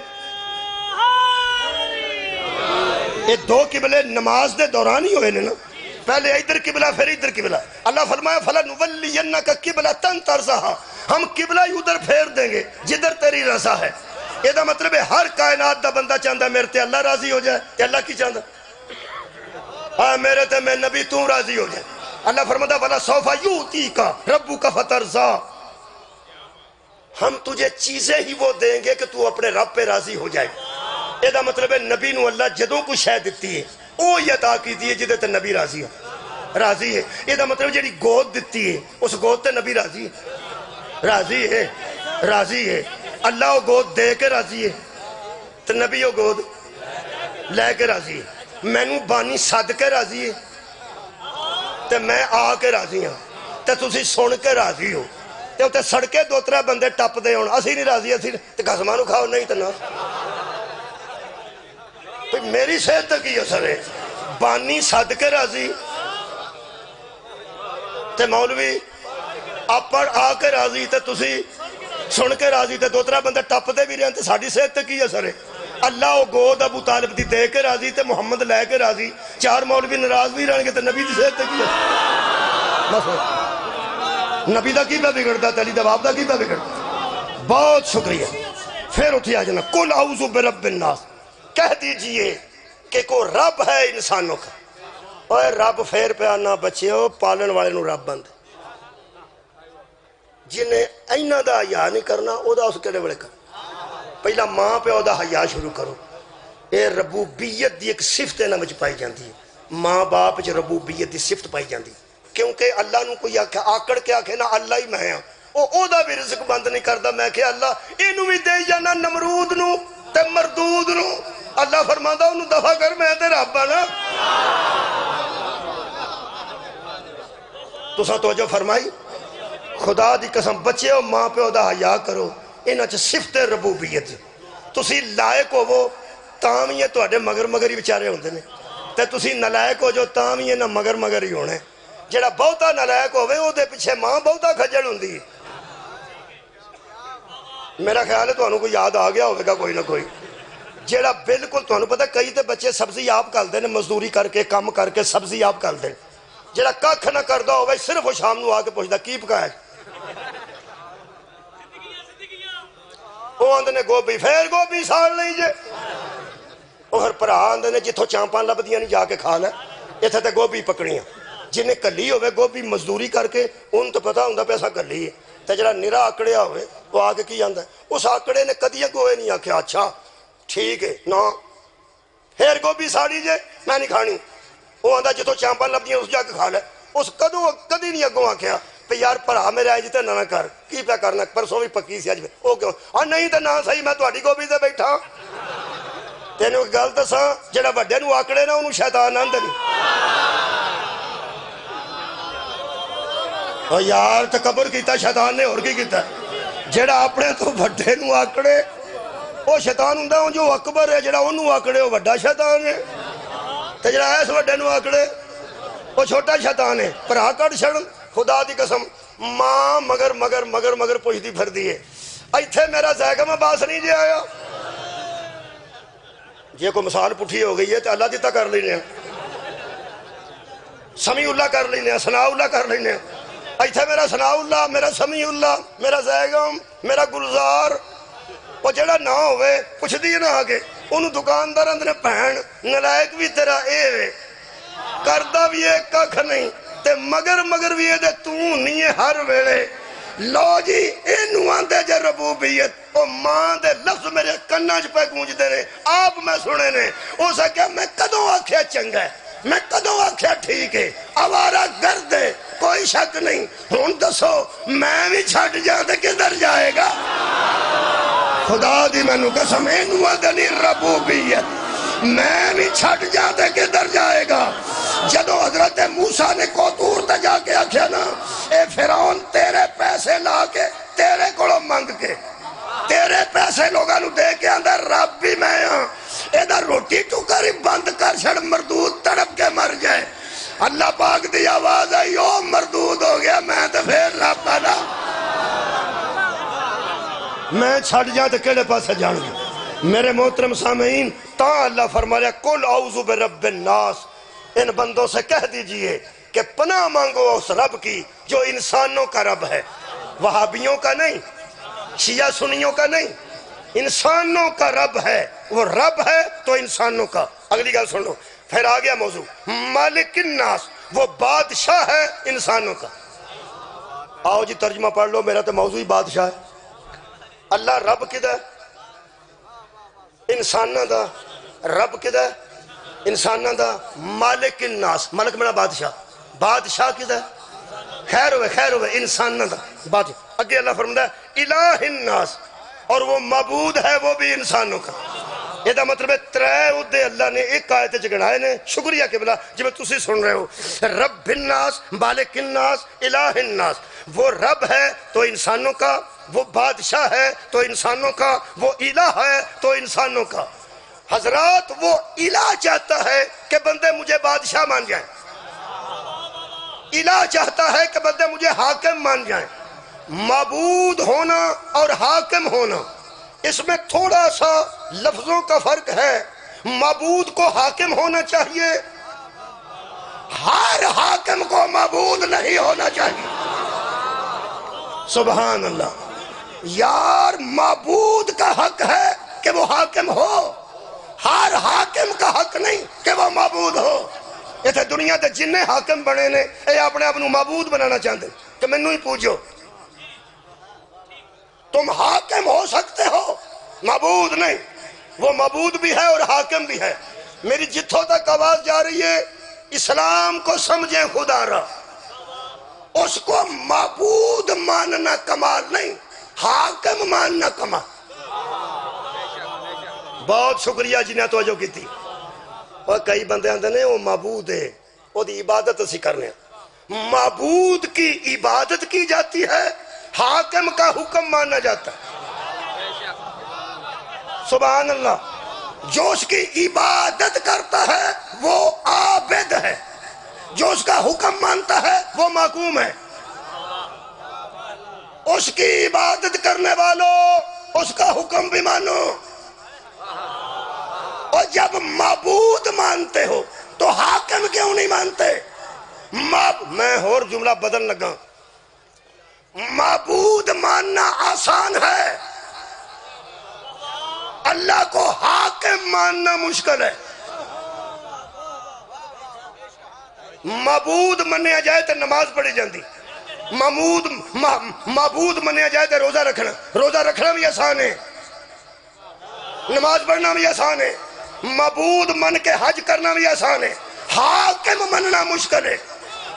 [SPEAKER 1] یہ 2 قبلے نماز دے دوران ہی ہوئے نا، پہلے ادھر قبلہ پھر ادھر قبلہ۔ اللہ فرمایا فَلَنُوَلِّيَنَّكَ قِبْلَةً تَرْضَاهَا، ہم قبلہ ہی ادھر پھیر دیں گے جدھر تیری رضا ہے۔ یہ دا مطلب ہے ہر کائنات دا بندہ چاہتا ہے میرے تے اللہ راضی ہو جائے، تے اللہ کی چاہتا ہاں میرے تے میں نبی تو راضی ہو جائے۔ اللہ فرماتا وَلَسَوْفَ يُؤْتِيكَ رَبُّكَ فَتَرْضَىٰ، ہم تجھے چیزیں ہی وہ دیں گے کہ تو اپنے رب پہ راضی ہو جائے۔ یہ دا مطلب ہے نبی نو اللہ جدوں کو شے دتی ہے وہ یہ عطا کیتی ہے جدے تے نبی راضی ہے۔ یہ دا مطلب جڑی گود دتی ہے اس گود تے نبی راضی ہے۔ اللہ وہ گود دے کے راضی ہے تو نبی وہ گود لے کے راضی ہے۔ میں نو بانی صد کے راضی ہے تو میں آ کے راضی ہوں، تو تسی سن کے راضی ہو، تو سڑکے 2-3 بندے ٹپ دے ہون، اسی نہیں راضی، اسی تو قسماں نو کھاؤ نہیں تو نہ۔ تو میری صحت کی اثر ہے، بانی صد کے راضی تے مولوی اپڑ آ کے راضی تے تسی سن کے راضی تے 2-3 بندے ٹپ دے بھی رہے ہیں تے ساڑی صحت کی اثر ہے۔ اللہ وہ گود ابو طالب دی دے کے راضی تے محمد لے کے راضی، 4 مولوی ناراض بھی رہن گے تے نبی دی صحت کی اثر۔ نبی دا کی پہ بگڑتا تے علی دا باپ دا کی پہ بگڑتا۔ بہت شکریہ۔ پھر اٹھیا جنا قل اعوذ برب الناس، کہہ دیجئے کہ کوئی رب ہے انسانوں کا، اور رب پھر پہ آنا بچے ہو پالن والے نو رب بند، جنہیں اینہ دا حیا نہیں کرنا او دا اس کڑے بڑے کر، پہلا ماں پہ او دا حیا شروع کرو۔ اے ربوبیت دی ایک صفت نہ مجھ پائی جاندی ہے، ماں باپ جو ربوبیت دی صفت پائی جاندی، کیونکہ اللہ نو کوئی آکڑ کے آکھے نا اللہ ہی میں ہاں، او دا بھی رزق بند نہیں کردا، میں کہ اللہ اینو بھی دے جانا نمرود نو تے مردود نو، اللہ فرماندا انہوں دفع کر میں تے رب نا۔ تو سا توجہ فرمائی، خدا دی قسم بچے ہو ماں پہ دا حیا کرو، انہاں چ صفت ربوبیت تسی لائق ہو وہ تاں بھی تواڈے مگر ہی بیچارے ہوندے نے، تے تسی نالائق ہو جو تاں بھی نہ مگر ہی ہونے۔ جڑا بہتا نالائق ہوئے او دے پیچھے ماں بہتا کھجل ہوندی ہے۔ میرا خیال ہے تو انہوں کو یاد آ گیا ہوئے گا کوئی نہ کوئی، جڑا بالکل تو انہوں پتہ کئی تے بچے سبزی آپ کال دے مزدوری کر کے کام کر کے سبزی آپ کال دے، جڑا ککھ نہ کردہ ہوئے صرف وہ شام نو آکے پوچھتا کی پکایا، وہ آندھے نے گوبھی، پھر گوبھی ساڑ نہیں جے، اور پرا آندھے نے جتھو چامپان لب دیا نہیں جا کے کھا لے، یہ تھے گوبھی پکڑیاں، جنہیں کلی ہوئے گوبھی مزدوری کر کے ان تو پتہ ہوندہ پیسہ کلی ہے، تے جڑا نرا آکڑیا ہوئے وہ آگے کی آندھا ہے، اس آکڑے نے کدیاں کوئے نہیں آکھیا اچھا ٹھیک ہے نا پھر گوبھی ساڑی جے میں نہیں کھانی، وہ آندھا جتھو چامپان لب دیا اس جا کے کھا لے، اس کدی نہیں اگوں آخیا پہ یار بھرا میرے اج تے نہ کر کی پیا کرنا پرسوں بھی پکی سی اج وہ کیوں نہیں تو نہ صحیح میں تہاڈی گوبھی تے بیٹھا تینوں ایک گل دساں جہاں وڈے نو آکڑے نا انہوں شیطان آندا نہیں اور یار تکبر کیتا شیطان نے اور کی کیتا جہاں اپنے تو وڈے نو آکڑے وہ شیطان ہوں جو اکبر ہے جہاں انہوں آکڑے وہ وڈا شیطان ہے تو جہاں ایس وڈے نو آکڑے وہ چھوٹا شیطان ہے پرا کٹ چھڑ خدا دی قسم ماں مگر مگر مگر مگر پوچھتی پھر دیئے ایتھے میرا زیگم عباس نہیں جی آیا جی کوئی مثال پٹھی ہو گئی ہے تو اللہ دیتا کر لینے سمیع اللہ کر لینے ثناء اللہ کر لینے ایتھے میرا ثناء اللہ میرا سمیع اللہ میرا زیگم میرا گلزار وہ جڑا نہ ہوئے پوچھ دیئے نہ آگے انہوں دکاندار اندر پہن نلائک بھی تیرا اے وے کردہ بھی ایک ککھ نہیں تے مگر بھی دے تو نہیں ہر ویلے لو جی اینو آندے جے ربوبیت او ماں دے لفظ میرے کناج پہ گونج دے رہے آپ میں سنے نے اسے کہ میں کدوں آکھیا چنگا ہے میں کدوں آکھیا ٹھیک ہے آوارہ گرد ہے کوئی شک نہیں ہون دسو میں بھی چھٹ جاتے کدھر جائے گا خدا دی میں نو قسم اینو آندے نہیں ربوبیت میں بھی چھٹ جاتے کدھر جائے گا جدو حضرت موسیٰ نے کوتور تے جا کے آکھیا نا اے فرعون تیرے پیسے لا کے تیرے کڑو منگ کے تیرے پیسے لوگاں نو دے کے اندر رب بھی میں ہاں ادھر روٹی ٹکری بند کر چھڑ مردود تڑپ کے مر جائے اللہ پاک دی آواز آئی او مردود ہو گیا میں تو پھر رب بنا میں چھٹ جاتے کیڑے پاس جان گیا میرے محترم سامعین تا اللہ فرما رہا کل اعوذ برب الناس ان بندوں سے کہہ دیجئے کہ پناہ مانگو اس رب کی جو انسانوں کا رب ہے وہابیوں کا نہیں شیعہ سنیوں کا نہیں انسانوں کا رب ہے وہ رب ہے تو انسانوں کا اگلی گل سن لو پھر آ گیا موضوع مالک الناس وہ بادشاہ ہے انسانوں کا آؤ جی ترجمہ پڑھ لو میرا تو موضوع ہی بادشاہ ہے اللہ رب کدھر ہے انسانہ دا رب کدھر ہے انسانہ دا مالک الناس ملک میرا بادشاہ کدھر ہے خیر ہوئے انسانہ دا بادشاہ اگے اللہ فرماتا ہے الہ الناس اور وہ معبود ہے وہ بھی انسانوں کا یہ دا مطلب ہے ترے ادھے اللہ نے ایک آیت جگڑائے نے شکریہ کے بلا جب تسی سن رہے ہو رب الناس مالک الناس الہ الناس وہ رب ہے تو انسانوں کا وہ بادشاہ ہے تو انسانوں کا وہ الہ ہے تو انسانوں کا حضرات وہ الہ چاہتا ہے کہ بندے مجھے بادشاہ مان جائیں الہ چاہتا ہے کہ بندے مجھے حاکم مان جائیں معبود ہونا اور حاکم ہونا اس میں تھوڑا سا لفظوں کا فرق ہے معبود کو حاکم ہونا چاہیے ہر حاکم کو معبود نہیں ہونا چاہیے سبحان اللہ یار معبود کا حق ہے کہ وہ حاکم ہو ہر حاکم کا حق نہیں کہ وہ معبود ہو یہ تھے دنیا تے جنہیں حاکم بنے نے اے اپنے اپنوں معبود بنانا چاہتے کہ میں ہی پوچھو تم حاکم ہو سکتے ہو معبود نہیں وہ معبود بھی ہے اور حاکم بھی ہے میری جتھوں تک آواز جا رہی ہے اسلام کو سمجھیں خدا را اس کو معبود ماننا کمال نہیں حاکم ماننا کمال بہت شکریہ جنہیں توجہ کی تھی اور کئی بندے آندے نے وہ معبود ہے وہ دی عبادت اسی کرنے معبود کی عبادت کی جاتی ہے حاکم کا حکم مانا جاتا ہے سبحان اللہ جو اس کی عبادت کرتا ہے وہ عابد ہے جو اس کا حکم مانتا ہے وہ محکوم ہے اس کی عبادت کرنے والوں اس کا حکم بھی مانو اور جب معبود مانتے ہو تو حاکم کیوں نہیں مانتے میں اور جملہ بدل لگا معبود ماننا آسان ہے اللہ کو حاکم ماننا مشکل ہے معبود منیا جائے تو نماز پڑھی جاندی معبود منیا جائے تو روزہ رکھنا بھی آسان ہے نماز پڑھنا بھی آسان ہے معبود من کے حج کرنا بھی آسان ہے حاکم مننا مشکل ہے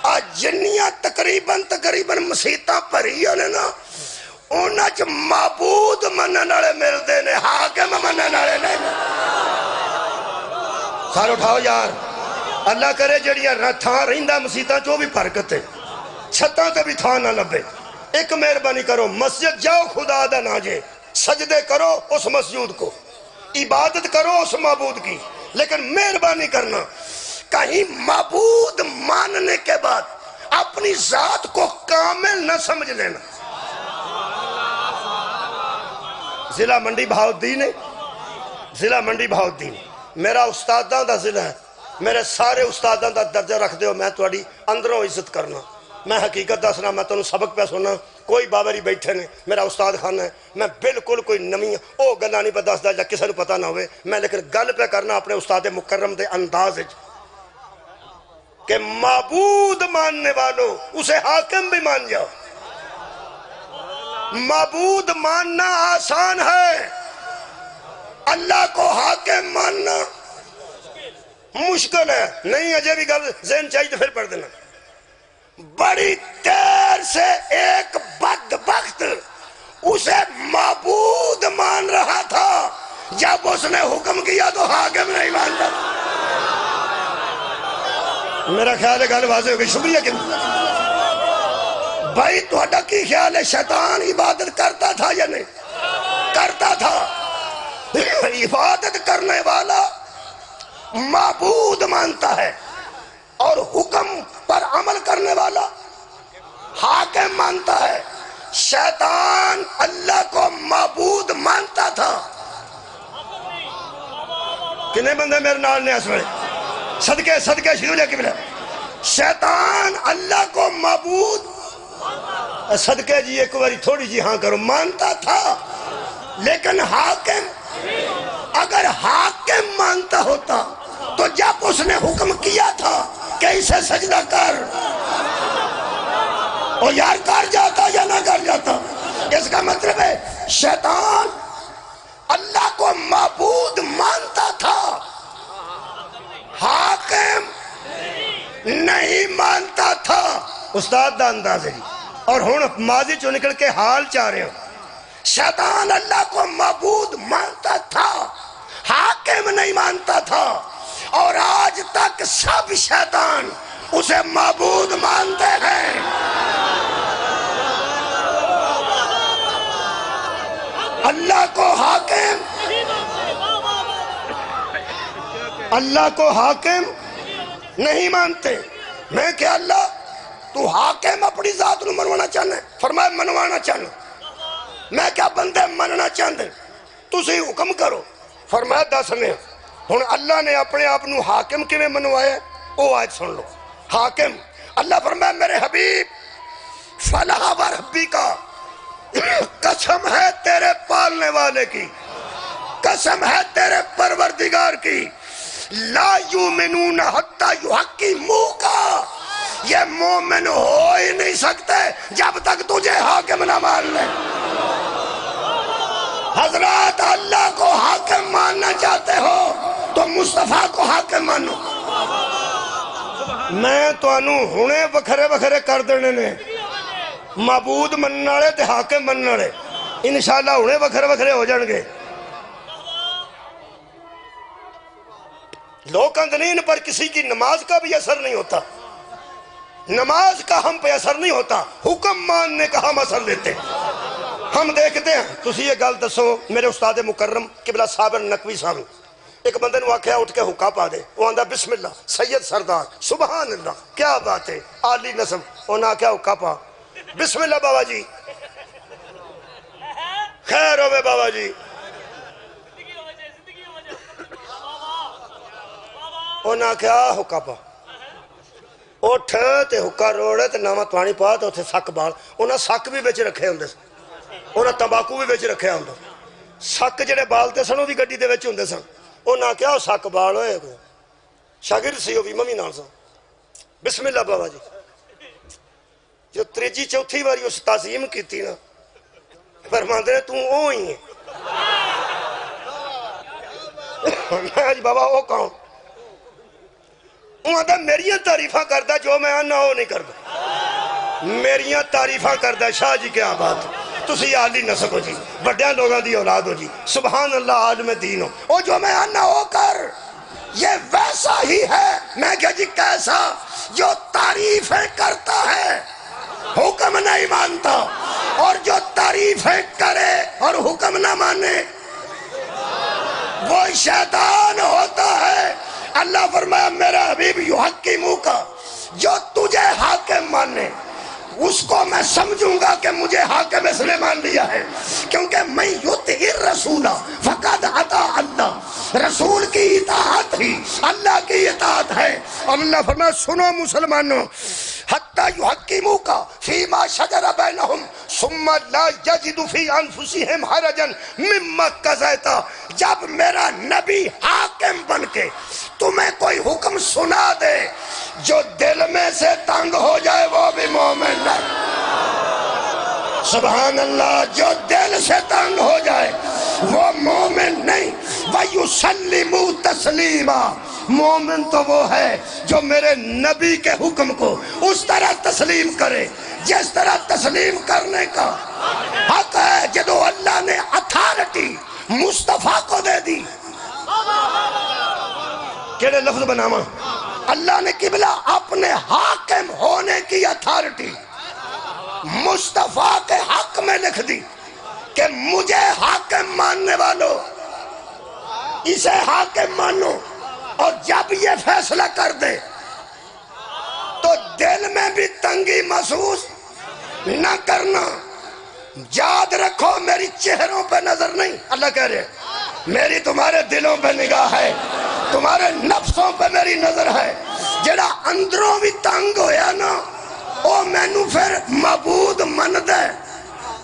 [SPEAKER 1] آج جنیاں تقریباً مسیطاں بھری ہونے نا انہاں چ معبود منن والے ملدے نے حاکم منن والے نہیں۔ سارے اٹھاؤ یار، اللہ کرے جڑیاں تھاں رہندا مسیطاں چو بھی برکت ہے، چھتاں تے بھی تھاں نہ لبے۔ ایک مہربانی کرو، مسجد جاؤ خدا دا نہ جے، سجدے کرو اس مسجود کو، عبادت کرو اس معبود کی، لیکن مہربانی کرنا کہیں معبود ماننے کے بعد اپنی ذات کو کامل نہ سمجھ لینا۔ ضلع منڈی بہاؤالدین ہے، ضلع منڈی بہاؤالدین میرا استاداں دا ضلع ہے، میرے سارے استاداں دا درجہ رکھ دے ہو، میں تھوڑی اندروں عزت کرنا، میں حقیقت دسنا، میں تنوں سبق پہ سننا، کوئی بابری بیٹھے نے میرا استاد خانہ ہے، میں بالکل کوئی نمی او گلا نہیں پہ دسدا جا کسی نے پتہ نہ ہوئے، میں لیکن گل پہ کرنا اپنے استاد مکرم دے انداز کہ معبود ماننے والوں اسے حاکم بھی مان جاؤ۔ معبود ماننا آسان ہے، اللہ کو حاکم ماننا مشکل ہے۔ نہیں اجے بھی گل ذہن چاہیے تو پھر پڑھ دینا۔ بڑی دیر سے ایک بدبخت اسے معبود مان رہا تھا، جب اس نے حکم کیا تو حاکم نہیں مانتا۔ میرا خیال ہے گل واضح ہو گئی، شکریہ کہ بھائی تھوڑا کی خیال ہے شیطان عبادت کرتا تھا یا نہیں کرتا تھا؟ عبادت کرنے والا معبود مانتا ہے اور حکم پر عمل کرنے والا حاکم مانتا ہے۔ شیطان اللہ کو معبود مانتا تھا۔ کنے بندے میرے نال نے اسوڑے صدقے شروع کی بلا شیطان اللہ کو معبود صدقے جی ایک باری تھوڑی جی ہاں کرو مانتا تھا، لیکن حاکم اگر حاکم مانتا ہوتا تو جب اس نے حکم کیا تھا کہ اسے سجدہ کر اور یار کر جاتا یا نہ کر جاتا، اس کا مطلب ہے شیطان اللہ کو معبود مانتا تھا، حاکم نہیں مانتا تھا۔ استاد دا انداز ہے اور ہون ماضی چو نکل کے حال چاہ رہے ہو۔ شیطان اللہ کو معبود مانتا تھا، حاکم نہیں مانتا تھا، اور آج تک سب شیطان اسے معبود مانتے ہیں۔ اللہ کو حاکم نہیں مانتے۔ میں کہ اللہ تو حاکم اپنی ذات نو منوانا چاہنا ہے؟ فرمایا منوانا چاہنا۔ میں کیا بندے مننا چاہتے تسی حکم کرو؟ فرمایا دسنے ہن اللہ نے اپنے آپ نو حاکم کیویں منوایا او آج سن لو۔ حاکم اللہ فرمایا میرے حبیب فلاح و ربی کا قسم ہے تیرے پالنے والے کی، قسم ہے تیرے پروردگار کی، لا یومنون حتی یحکموک، یہ مومن ہو ہی نہیں سکتے جب تک تجھے حاکم نہ مان لے۔ حضرات اللہ کو حاکم ماننا چاہتے ہو تو مصطفیٰ کو حاکم مانو۔ میں تو انہوں ہونے وکھرے کر دینے نے، معبود مننے والے تے حاکم مننے والے انشاءاللہ ہونے وکھرے ہو جان گے۔ لوگ اندنین پر کسی کی نماز کا بھی اثر نہیں ہوتا، نماز کا ہم پہ اثر نہیں ہوتا، حکم ماننے کا ہم اثر لیتے ہیں۔ ہم دیکھتے ہیں تسی یہ گل دسو میرے استاد مکرم قبلہ صابر نقوی صاحب ایک بندے نو آکھیا اٹھ کے حکا پا دے، وہ آندہ بسم اللہ سید سردار سبحان اللہ، کیا بات ہے عالی نسب، انہاں کیا حکا پا بسم اللہ بابا جی خیر ہوئے بابا جی، انہاں کیا حکا پا اٹھ تے حکا روڑے تے نامہ توانی پا تے اتھے سک بال، انہاں سک بھی بیچ رکھے ہوندے سن، انہاں تمباکو بھی بیچ رکھے ہوندے سک جڑے بالتے سن وہ بھی گڈی دے بیچ ہوندے سن، انہاں کیا سک بال ہوئے شاگرد سی ہوئی ممی نال سن بسم اللہ بابا جی، جو تریجی چوتھی باری اس تعظیم کی تھی نا فرماندے نے تم او ہی ہے۔ میں جی بابا او کون؟ آدھا میریاں تعریفاں کردہ جو میں آنا ہو نہیں کردہ میریاں تعریفاں کردہ شاہ جی کیا بات تسی عالی نسب ہو جی بڑیاں لوگاں دی اولاد ہو جی سبحان اللہ عالم دین ہو او جو میں آنا ہو کر یہ ویسا ہی ہے میں کہا جی کیسا جو تعریفیں کرتا ہے حکم نہیں مانتا اور جو تعریفیں کرے اور حکم نہ مانے وہ شیطان ہوتا ہے اللہ فرمایا میرا حبیب یحکمو کا جو تجھے حاکم مانے اس کو میں سمجھوں گا کہ مجھے حاکم اس نے مان لیا ہے کیونکہ میں یطیع الرسول فقد اطاع اللہ رسول کی اطاعت ہی اللہ کی اطاعت ہے اور اللہ فرمایا سنو مسلمانوں حتی یحکموک فیما شجر بینہم ثم لا یجد فی انفسہم حرجا مما قضیت جب میرا نبی حاکم بن کے تمہیں کوئی حکم سنا دے جو دل میں سے تنگ ہو جائے وہ بھی مومن ہے سبحان اللہ جو دل سے تنگ ہو جائے وہ مومن نہیں وَيُسَلِّمُوا تَسْلِيمًا مومن تو وہ ہے جو میرے نبی کے حکم کو اس طرح تسلیم کرے جس طرح تسلیم کرنے کا حق ہے جدو اللہ نے اتھارٹی مصطفیٰ کو دے دی کیڑے لفظ بناما اللہ نے قبلہ اپنے حاکم ہونے کی اتھارٹی مصطفیٰ کے حق میں لکھ دی کہ مجھے حاکم ماننے والوں اسے حاکم مانو اور جب یہ فیصلہ کر دے تو دل میں بھی تنگی محسوس نہ کرنا یاد رکھو میری چہروں پہ نظر نہیں اللہ کہہ رہے میری تمہارے دلوں پہ نگاہ ہے تمہارے نفسوں پہ میری نظر ہے جڑا اندروں بھی تنگ ہویا نا او مینو پھر معبود مند ہے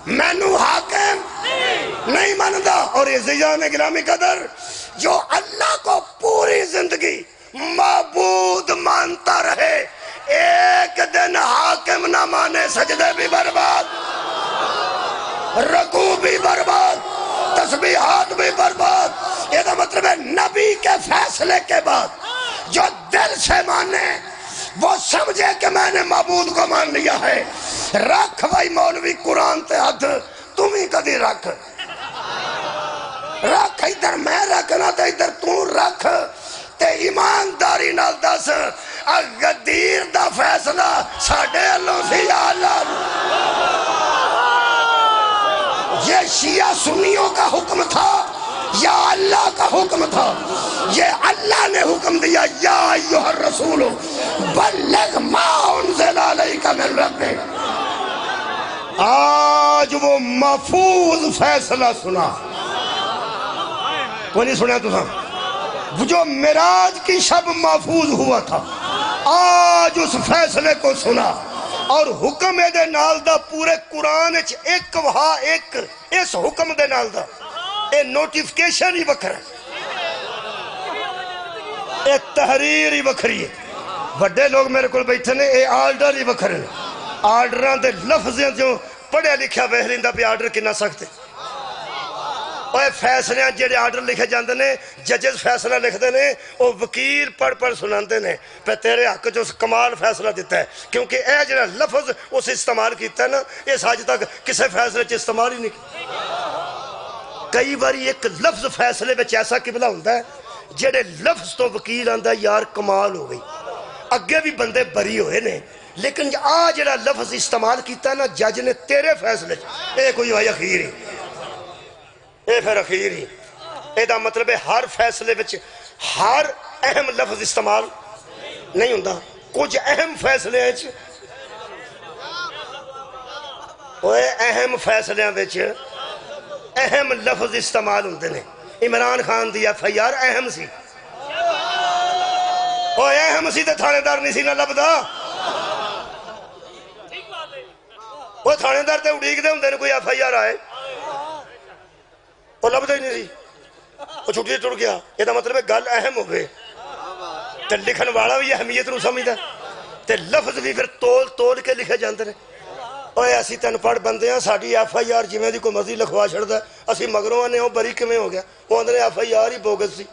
[SPEAKER 1] مینو حاکم نہیں مندہ اور عزیزان گرامی قدر جو اللہ کو پوری زندگی معبود مانتا رہے ایک دن حاکم نہ مانے سجدے بھی برباد رکوع بھی برباد تسبیحات بھی برباد یہ تو مطلب ہے نبی کے فیصلے کے بعد جو دل سے مانے وہ سمجھے کہ میں نے معبود کو مان لیا ہے رکھ بھائی مولوی قرآن تے حد تم ہی کدی رکھ رکھ ادھر میں رکھنا تے ادھر تو رکھ تے ایمانداری نال دس غدیر دا فیصلہ ساڑھے اللہ سے یا اللہ یہ شیعہ سنیوں کا حکم تھا یا اللہ کا حکم تھا یہ اللہ نے حکم دیا یا ایوہ الرسول بلغ ما انزل علیک من ربک آج وہ محفوظ فیصلہ سنا کوئی نہیں سنیا تو تھا جو معراج کی شب محفوظ ہوا تھا آج اس فیصلے کو سنا اور حکم دے نال دا پورے قرآن ایک وہاں ایک اس حکم دے نال دا اے نوٹیفکیشن ہی بکھر ہے اے تحریر ہی بکھری ہے بڑے لوگ میرے کو بیٹھے نے اے آرڈر ہی بکھر ہے آرڈران دے لفظیں جو پڑھے لکھا بہرین دا پہ آرڈر کنا سکتے اور فیصلے جڑے آرڈر لکھے جاندے نے ججز فیصلہ لکھ دے نے وہ وکیل پڑھ سناندے نے پہ تیرے حق جو کمال فیصلہ دیتا ہے کیونکہ اے جڑا لفظ اس استعمال کیتا ہے نا اس آج تک کسے فیصلے چ استعمال ہی نہیں کئی باری ایک لفظ فیصلے بچ ایسا قبلہ ہوندہ ہے جڑے لفظ تو وکیل آندہ یار کمال ہو گئی اگے بھی بندے بری ہوئے نے لیکن آج جڑا لفظ استعمال کیتا ہے نا جج نے تیرے فیصلے اے کوئی ہوئی اخیر ہی اے پھر اخیر ہی اے دا مطلب ہے ہر فیصلے بچ ہر اہم لفظ استعمال نہیں ہوندہ کچھ اہم فیصلے ہیں اوے اہم فیصلے بچ اہم لفظ استعمال ہوندے نے عمران خان دی ایف آئی آر اہم سی اوے اہم سی تے تھانے دار نہیں سی نہ لبدا وہ تھانے دار تے اڑیک دے ہوندے نے کوئی ایف آئی آر آئے وہ لبدا ہی نہیں سی وہ چھٹی ٹوٹ گیا یہ دا مطلب ہے گل اہم ہو گئے تے لکھن والا بھی اہمیت نو سمجھدا تے لفظ بھی پھر تول تول کے لکھے جاندے نے اوے ایسی تن پڑھ بندے ہیں ساڑی ایف آئی آر جی میں دی کوئی مرضی لکھوا چھڑدا ہے اسی مگروں آنے ہوں بری کمیں ہو گیا وہ اندر ایف آئی آر ہی بوگس سی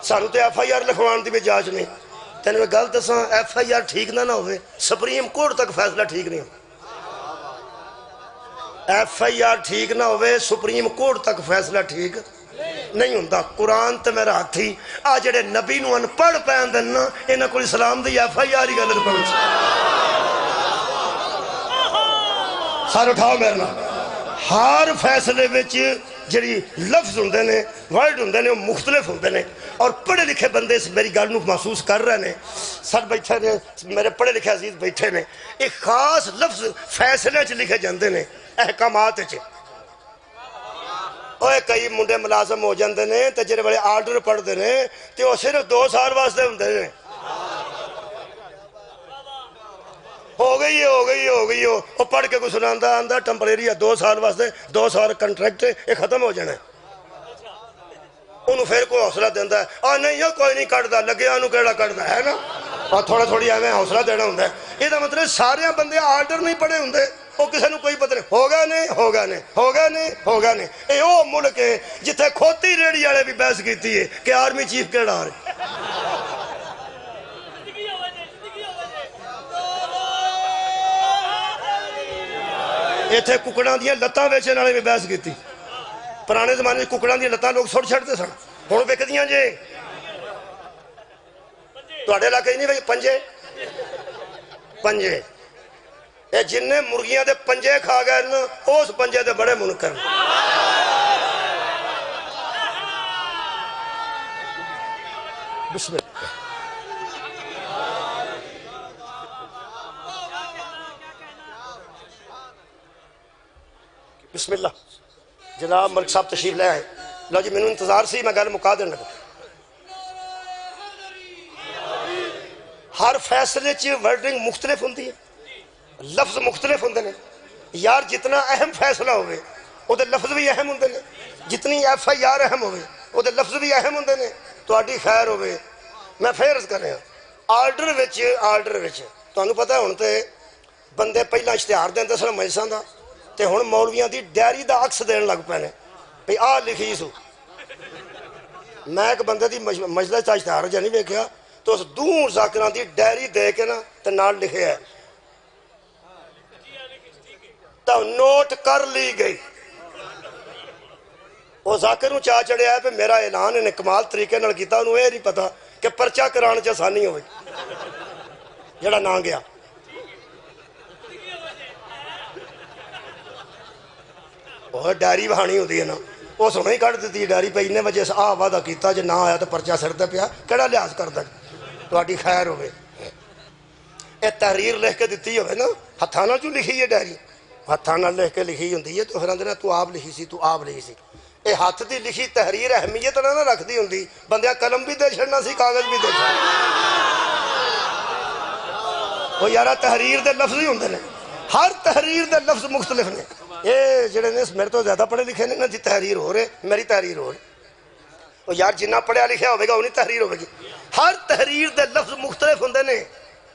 [SPEAKER 1] سانو تے ایف آئی آر لکھوان دی بھی جاج نہیں تینوں ایک گل دساں FIR ٹھیک نہ ہوئے سپریم کورٹ تک فیصلہ ٹھیک نہیں ہو FIR ٹھیک نہ ہوئے سپریم کورٹ تک فیصلہ ٹھیک نہیں ہوندہ قرآن تے میرا ہاتھ ہی آ جڑے نبی نو ان پڑھ پہن دینا انہاں کو اسلام دی FIR ہی گلر پڑھ سارے اٹھاؤ میرے نام ہر فیصلے وچ جڑی لفظ ہوندے نے ورڈ ہوندے نے وہ مختلف ہوندے نے اور پڑھے لکھے بندے اس میری گل نو محسوس کر رہے نے سر بیٹھے نے میرے پڑھے لکھے عزیز بیٹھے نے ایک خاص لفظ فیصلے چ لکھے جاندے نے احکامات چ اوے کئی منڈے ملازم ہو جاندے نے تے جڑے بڑے آرڈر پڑھ دے نے تے وہ صرف 2 سال واسطے ہوندے نے ہو گئی وہ پڑھ کے کوئی سناندہ آندہ ٹمپریری ہے 2 سال واسطے 2 سال کنٹریکٹ یہ ختم ہو جانا ہے انہوں پھر کوئی حوصلہ دیندہ ہے نہیں کوئی نہیں کٹدا لگے انہوں کیڑا کٹدا ہے نا اور تھوڑا تھوڑی ایویں حوصلہ دینا ہوندہ ہے یہ دا مطلب سارے بندے آرڈر نہیں پڑھے ہوندے وہ کسی نے کوئی پتہ نہیں ہوگا نہیں اے او ملک ہے جتھے کھوتی ریڑی والے بھی بحث کیتی ہے کہ آرمی چیف کیڑا آ رہے ایتھے ککڑاں دیاں لتاں ویچن والے بھی بحث کیتی پرانے زمانے ککڑاں دیاں لتاں لوگ سٹ چھڑتے سن ہن وکدیاں جے تواڈے علاقے نہیں بھائی پنجے اے جن نے مرغیاں دے پنجے کھا گئے نا اس پنجے دے بڑے منکر بسم اللہ بسم اللہ جناب ملک صاحب تشریف لے آئے لو جی مینوں انتظار سی میں گل مکا دین لگا ہر فیصلے چ ورڈنگ مختلف ہوندی ہے لفظ مختلف ہوندے نے یار جتنا اہم فیصلہ ہوئے وہ دے لفظ بھی اہم ہوندے نے جتنی FIR اہم ہوئے وہ دے لفظ بھی اہم ہوندے نے تہاڈی خیر ہوئے میں پھر عرض کر رہا آرڈر وچ تانوں پتہ ہے ہن تے بندے پہلا اشتہار دیندے سن مجلساں دا تے ہن مولویاں دی ڈائری دا عکس دین لگ پے نے بھئی آ لکھی سو میں ایک بندے دی مجلس دا اشتہار جا نہیں ویکھیا تو اس دور ذاکراں دی ڈائری دے کے نا تے نال لکھے ہے تو نوٹ کر لی گئی وہ ذاکر نوں چاہ چڑھیا ہے پہ میرا اعلان انہیں کمال طریقے نال کیتا انہوں یہ نہیں پتا کہ پرچہ کران چ آسانی ہوئی جڑا نہ گیا وہ ڈائری بہانی ہوتی ہے نا وہ سنو ہی کٹ دیتی ہے ڈائری پہ انہیں وجہ سے وعدہ کیتا جو نہ آیا تو پرچہ سرتے پیا کیڑا لحاظ کرتا تہاڈی خیر ہوئے اے تحریر لکھ کے دیتی ہوئے نا ہتھاں نال جو لکھی ہے ڈائری ہتھاں نال لکھ کے لکھی ہوندی ہے تو پھر اندر تو آپ لکھی سی اے ہاتھ دی لکھی تحریر اہمیت نہ رکھدی ہوندی بندیاں قلم بھی دے چھڑنا سی کاغذ بھی دے چھڑنا وہ یارہ تحریر دے لفظ ہی ہوندے نے ہر تحریر دے لفظ مختلف نے اے جڑے نے میرے تو زیادہ پڑھے لکھے نے نا جی تحریر ہو رہے میری تحریر ہو رہی وہ یار جنہ پڑھیا لکھیا ہوئے گا انہی تحریر ہوئے گی ہر تحریر دے لفظ مختلف ہوندے نے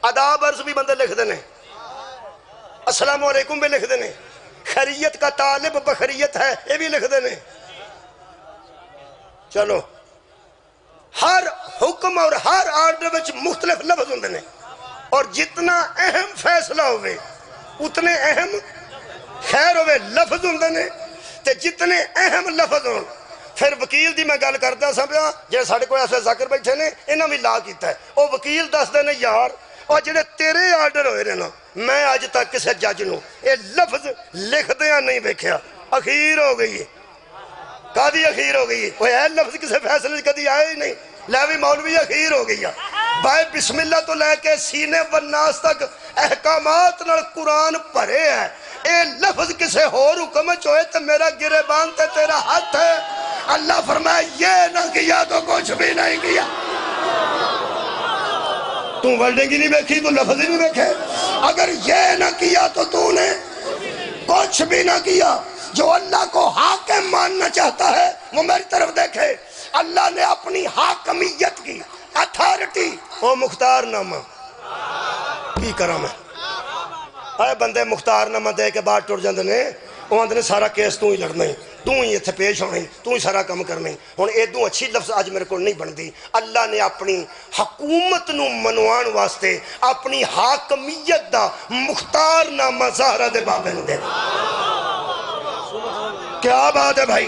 [SPEAKER 1] آداب عرض بھی بندے لکھ دینے السلام علیکم بھی لکھ دینے خیریت کا طالب بخریت ہے یہ بھی لکھ دینے چلو ہر حکم اور ہر آرڈر وچ مختلف لفظ ہوندے نے اور جتنا اہم فیصلہ ہوئے اتنے اہم خیر ہوئے لفظ ہوندے نے تے جتنے اہم لفظ ہوں پھر وکیل دی میں گل کرتا سا پیا جے ساڈے کوئی ایسے ذاکر بیٹھے نے انہاں بھی لا کیتا ہے وہ وکیل دس دے نے یار اور جڑے تیرے آرڈر ہوئے رہے نا میں آج تک کسے جج نو یہ لفظ لکھ دیا نہیں بیکھیا اخیر ہو گئی ہے قاضی اخیر ہو گئی ہے وہ اے لفظ کسے فیصلے کدی آئے ہی نہیں لیوی مولوی اخیر ہو گئی ہے بھائی بسم اللہ تو لے کے سینے والناس تک احکامات نال قرآن پڑھے ہے اے لفظ کسے ہور حکم چوئے تو میرا گریبان تے تیرا ہاتھ ہے اللہ فرمائے یہ نہ کیا تو کچھ بھی نہیں کیا تو ورڈنگ ہی نہیں بیکھی تو لفظ ہی نہیں بیکھے اگر یہ نہ کیا تو نے کچھ بھی نہ کیا جو اللہ کو حاکم ماننا چاہتا ہے وہ میری طرف دیکھے اللہ نے اپنی حاکمیت کی اتھارٹی وہ مختار نامہ کی کرم ہے اے بندے مختار نامہ دے کے بعد ٹوٹ جاندے نے وہ اندر سارا کیس تو ہی لڑنا ہی تو ہی اتنے پیش ہونا، تو ہی سارا کام کرنا۔ ہن ادوں اچھی لفظ اج میرے کو نہیں بنتی۔ اللہ نے اپنی حکومت نو منوان واسطے اپنی حاکمیت دا مختار نامہ زہرا دے بابے نو دے۔ کیا بات ہے بھائی؟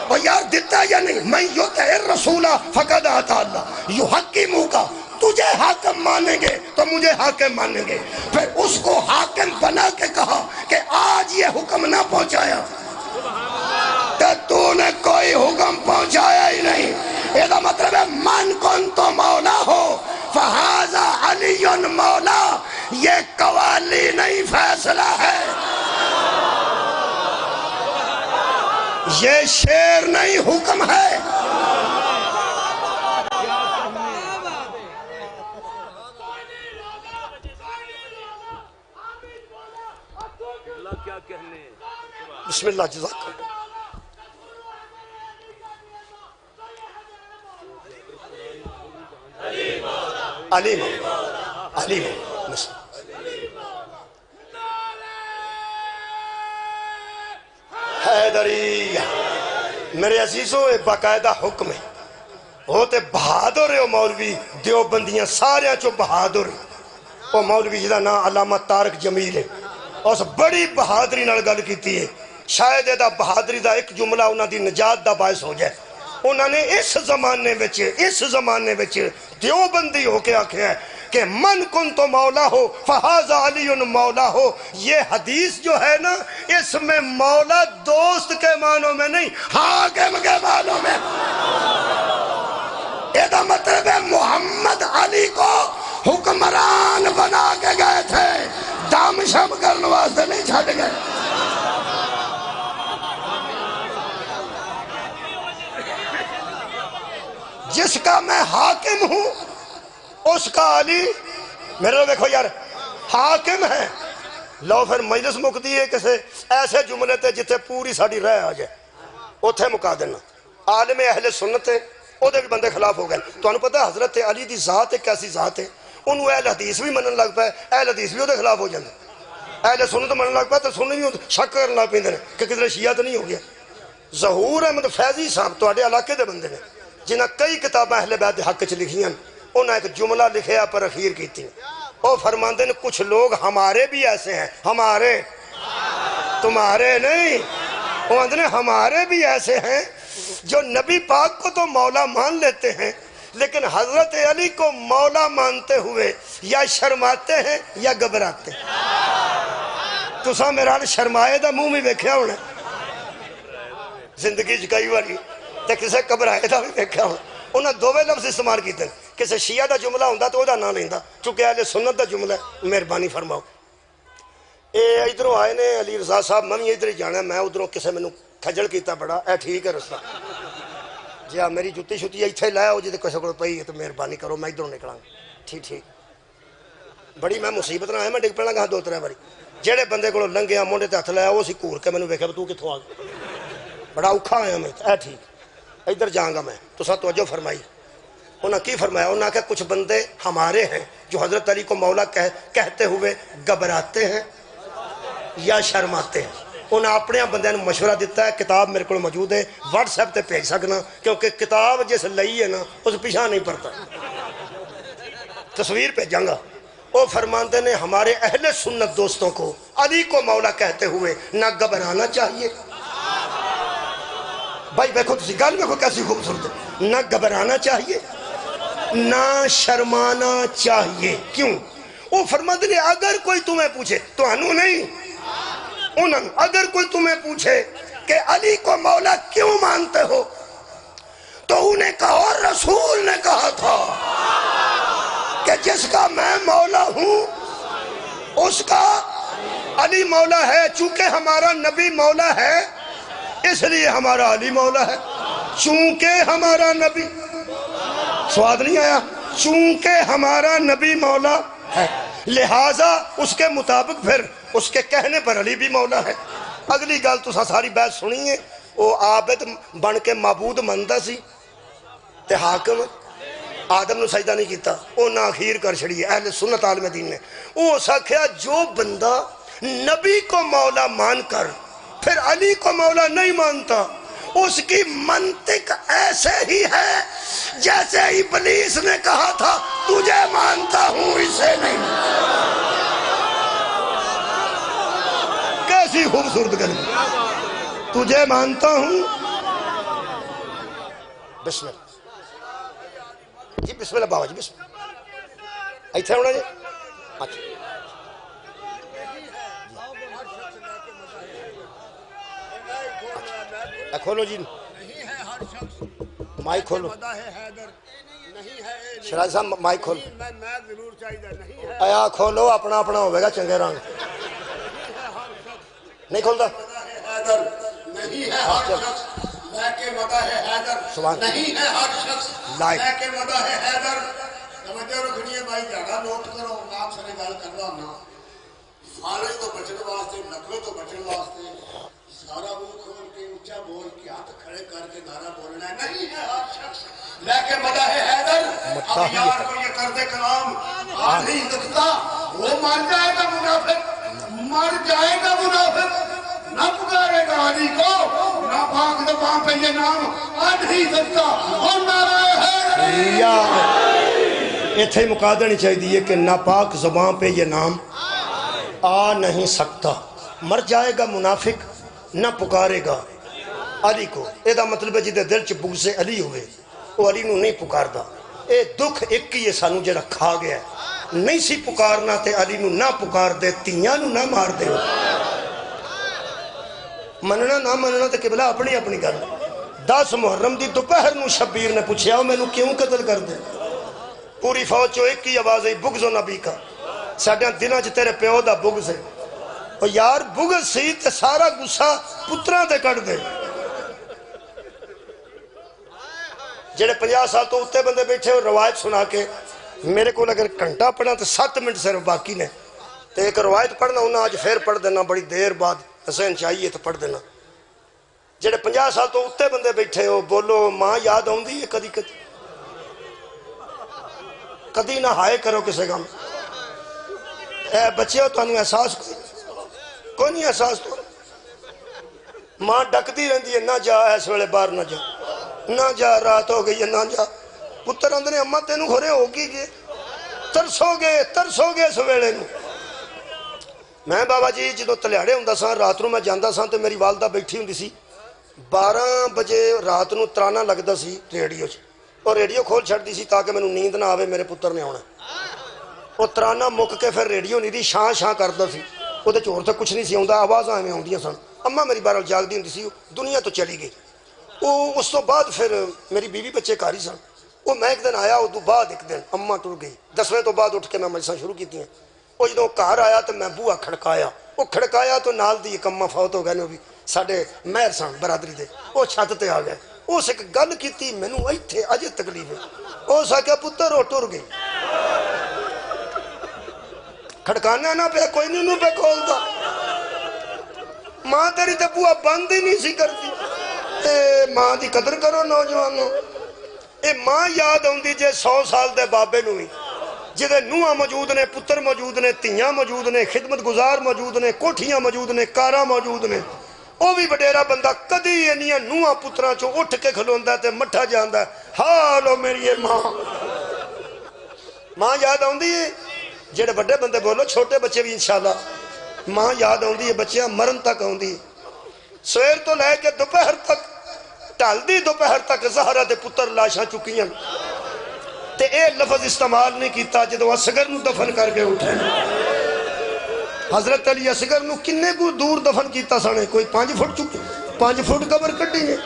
[SPEAKER 1] اور یار دیتا یا نہیں؟ میں یطع الرسول فقد اطاع اللہ یحکمک، تجھے حاکم مانیں گے تو مجھے حاکم مانیں گے۔ پھر اس کو حاکم بنا کے کہا کہ آج یہ حکم نہ پہنچایا تو نے کوئی حکم پہنچایا ہی نہیں۔ یہ مطلب ہے من کنت مولا ہو فہذا علی مولا، یہ قوالی نہیں فیصلہ ہے، یہ شعر نہیں حکم ہے۔ بسم اللہ جزاک اللہ۔ علی مولا، علی مولا، حیدری۔ میرے عزیزوں یہ باقاعدہ حکم ہے، ہوتے بہادر ہو مولوی دیوبندیاں سارے چو بہادر۔ وہ مولوی جدا نام علامہ طارق جمیل ہے، اس بڑی بہادری نال گل کیتی ہے۔ شاید یہ بہادری دا ایک جملہ انہاں دی نجات دا باعث ہو جائے۔ انہوں نے اس زمانے وچ دیوبندی ہو کے آکھیا ہے کہ من کن تو مولا ہو فہذا علی مولا ہو۔ یہ حدیث جو ہے نا، اس میں مولا دوست کے معنوں میں نہیں، حاکم کے معنوں میں۔ یہ مطلب ہے محمد علی کو حکمران بنا کے گئے تھے، دم شم کرنے واسطے نہیں چھٹ گئے۔ جس کا میں حاکم ہوں اس کا علی میرے لوگ دیکھو یار حاکم ہے۔ لو پھر مجلس مکتی ہے کسے ایسے جملے تے جتے پوری ساڑی رہ آ جائے، اتھے مکا دینا۔ عالم اہل سنت ہے، او دے بھی بندے خلاف ہو گئے۔ تو انہوں پتہ حضرت علی دی ذات ہے کیسی ذات ہے، انہوں اہل حدیث بھی منن لگ پائے، اہل حدیث بھی او دے خلاف ہو جاندے، اہل سنت منن لگ پائے تو سننے بھی شک کرن لگ پیندے کہ کدھر شیعہ تو نہیں ہو گیا۔ ظہور احمد فیضی صاحب تواڈے علاقے دے بندے نے، جنہاں کئی کتابیں اہل بیت دے حق چ لکھیاں، انہاں ایک جملہ لکھیا پر اخیر کیتی۔ وہ فرماندے نے کچھ لوگ ہمارے بھی ایسے ہیں، ہمارے تمہارے نہیں، وہ اندر ہمارے بھی ایسے ہیں جو نبی پاک کو تو مولا مان لیتے ہیں لیکن حضرت علی کو مولا مانتے ہوئے یا شرماتے ہیں یا گھبراتے ہیں۔ تو سا میرا شرمائے دا منہ میں دیکھا ہونا زندگی جکائی والی تے کسے گھبرائے دا بھی دیکھا ہونا۔ انہاں دوویں لفظ استعمال کیتے ہیں، کسے شیعہ دا جملہ ہوندا تو او دا نہ لیندا، چونکہ اہل سنت دا جملہ ہے۔ مہربانی فرماؤ۔ اے ادھروں آئے نے علی رضا صاحب، میں ادھر ہی جانا، میں ادھروں کسے میں کھجل کیتا بڑا، اے ٹھیک ہے رستہ جی ہاں میری جتی شتی ایتھے لایا ہو جی کسے کو پئی ہے تو مہربانی کرو میں ادھروں نکلاں ٹھیک بڑی میں مصیبت نہ آیا، میں ڈگ پینا کہاں 2-3 باری جہے بندے کو لنگیا مونڈے تے ہتھ لایا وہ سی گھور کے میں نے ویکھیا تو کتوں آ گیا، بڑا اوکھا آیا میں اے ٹھیک ادھر جاؤں گا میں تو سا توجہ فرمائی۔ انہوں نے کی فرمایا؟ انہوں نے کہا کچھ بندے ہمارے ہیں جو حضرت علی کو مولا کہتے ہوئے گھبراتے ہیں یا شرماتے ہیں۔ انہیں اپنے بندے نے مشورہ دیتا ہے، کتاب میرے کو موجود ہے، واٹس ایپ تے بھیج سکنا کیونکہ کتاب جس لئی ہے نا اس پیچھا نہیں پڑتا، تصویر بھیجاں گا۔ وہ فرماندے نے ہمارے اہل سنت دوستوں کو علی کو مولا کہتے ہوئے نہ گھبرانا چاہیے۔ بھائی دیکھو تسی گل دیکھو کیسی خوبصورت ہے، نہ گھبرانا چاہیے نہ شرمانا چاہیے۔ کیوں؟ وہ فرماتے نے اگر کوئی تمہیں پوچھے تو انہوں نہیں، اگر کوئی تمہیں پوچھے کہ علی کو مولا کیوں مانتے ہو تو انہیں کہا اور رسول نے کہا تھا کہ جس کا میں مولا ہوں اس کا علی مولا ہے، چونکہ ہمارا نبی مولا ہے اس لیے ہمارا علی مولا ہے، چونکہ ہمارا نبی سواد نہیں آیا، چونکہ ہمارا نبی مولا ہے لہٰذا اس کے مطابق پھر اس کے کہنے پر علی بھی مولا ہے۔ اگلی گل تو ساری بات سنی ہے، وہ عابد بن کے معبود منتا سی تے حاکم آدم نو سجدہ نہیں کیتا، وہ نہ اخیر کر چھڑی اہل سنت عالم دین نے۔ وہ سکھیا جو بندہ نبی کو مولا مان کر پھر علی کو مولا نہیں مانتا اس کی منطق ایسے ہی ہے جیسے ابلیس نے کہا تھا تجھے مانتا ہوں اسے نہیں۔ کیسی خوبصورت کلمہ، تجھے مانتا ہوں۔ بسم اللہ جی، بسم اللہ بابا جی، بسم اللہ ایتھے ہونا جی۔ اچھا کھولو جی مائک کھولو، شراج صاحب مائک کھولو، آیا کھولو، اپنا اپنا ہوئے گا چنگے رنگ نہیں کھولتا۔
[SPEAKER 2] نہیں ہے ہر شخص لیکن مدح حیدر، نہیں ہے ہر شخص لیکن مدح حیدر۔ توجہ رکھنی ہے بھائی، جگہ نوٹ کرو، آپ سے گل کرنا ہونا فالج تو بچنے واسطے، نقلے تو بچنے واسطے سارا منہ کھول کے اونچا بول کے ہاتھ کھڑے کر کے نعرہ بولنا ہے، نہیں ہے ہر شخص لیکن مدح حیدر۔ اب یار کو یہ کرتے کلام آ نہیں سکتا، وہ مر جائے گا منافق، مر جائے گا منافق، نہ پکارے گا علی کو، نہ پاک زبان پہ یہ نام آ نہیں سکتا، اور نعرہ حیدر۔
[SPEAKER 1] ایتھے مکا دینی چاہیے کہ ناپاک زبان پہ یہ نام آ نہیں سکتا، مر جائے گا منافق، نہ پکارے گا علی کو۔ اے دا مطلب ہے جدے دل چ بغض علی ہوئے وہ علی نو نہیں پکاردا۔ اے دکھ ایک ہی ہے سانو جڑا کھا گیا ہے، نہیں سی پکارنا تے علی نو نہ پکار دے، تیاں نو نہ مار دے۔ مننا نہ مننا تے قبلہ اپنی اپنی گل۔ 10 محرم دی دوپہر نو شبیر نے پوچھیا میں نو کیوں قتل کر دے؟ پوری فوج چو ایک ہی آواز ہے، بغض و نبی کا، ساڈے دلاں چ تیرے پیو دا بغض ہے۔ اور یار بغض سی تے سارا غصہ پتراں تے کٹ دے۔ جڑے 50 سال تو اتے بندے بیٹھے اور روایت سنا کے میرے کو اگر گھنٹہ پڑھنا تو 7 منٹ صرف باقی نے، تو ایک روایت پڑھنا انہاں آج پھر پڑھ دینا، بڑی دیر بعد حسین چاہیے تو پڑھ دینا۔ جڑے 50 سال تو اتے بندے بیٹھے ہو، بولو ماں یاد آؤندی ہے کدی کدی؟ کدی نہ ہائے کرو کسے گم؟ اے بچے ہو تانوں احساس کوئی نہیں، احساس تو ماں ڈکدی رہندی ہے، نہ جا اس ویلے باہر، نہ جا، نہ جا، رات ہو گئی ہے، نہ جا۔ پتر اندر اماں تینوں کھورے ہو کی گئے، ترسو گے اس ویلے نو۔ میں بابا جی جدو تلیاڑے ہوندا سا، رات نو میں جاندا سا تے میری والدہ بیٹھی ہوندی سی، 12 بجے رات نو ترانہ لگدا سی ریڈیو چ، اور ریڈیو کھول چھڑدی سی تاکہ مینوں نیند نہ آوے، میرے پتر نے آنا۔ وہ ترانہ مک کے پھر ریڈیو نہیں دی شاں شاں کردا سی، وہ تے چور تے کچھ نہیں سی ہوندا، آوازاں ایویں ہوندیاں سن۔ اماں میری بہرحال جاگدی ہوندی سی، دنیا تو چلی گئی۔ وہ اس تو بعد پھر میری بیوی بچے گھر ہی سن۔ وہ میں ایک دن آیا، وہ تو بعد ایک دن اماں ٹر گئی، 10ویں تو بعد اٹھ کے میں مجلساں شروع کیتیاں۔ وہ جدوں گھر آیا تو میں بوہا کھڑکایا، وہ کھڑکایا تو نال دی ایک اماں فوت ہو گئے نے، وہ بھی ساڈے مہر سن برادری دے، وہ چھت تے آ گئے۔ اس ایک گل کیتی، مینوں ایتھے اجے تکلیف ہے۔ اس آکھیا پتر وہ ٹر گئی، کھڑکانا نہ پیا، کوئی نہیں انہوں پہ کھولتا، ماں تیری تے بوہا بند ہی نہیں سی کرتی۔ اے ماں دی قدر کرو نوجوانوں۔ اے ماں یاد ہوندی جے 100 سال دے بابے نو ہی، جدے نوہاں موجود نے، پتر موجود نے، تیاں موجود نے، خدمت گزار موجود نے، کوٹھیاں موجود نے، کاراں موجود نے۔ وہ بھی وڈیرا بندہ کدی انیاں نوہاں پتراں چوں اٹھ کے کھلوندا تے مٹھا جاندا، حالو میری اے ماں۔ ماں یاد ہوندی ہے، جڑے بڑے بندے بولو، چھوٹے بچے بھی انشاءاللہ ماں یاد ہوندی ہے، بچیاں مرن تک ہوندی ہے۔ سویر تو لے کے دوپہر تک، ٹال دی دوپہر تک زہرہ دے پتر لاشاں چکیاں، تے اے لفظ استعمال نہیں کیتا جدو اصغر نو دفن کر کے اٹھے۔ حضرت علی اصغر نو کنے کو دور دفن کیتا سانے، کوئی 5 فٹ چکے، 5 فٹ قبر کٹی نے،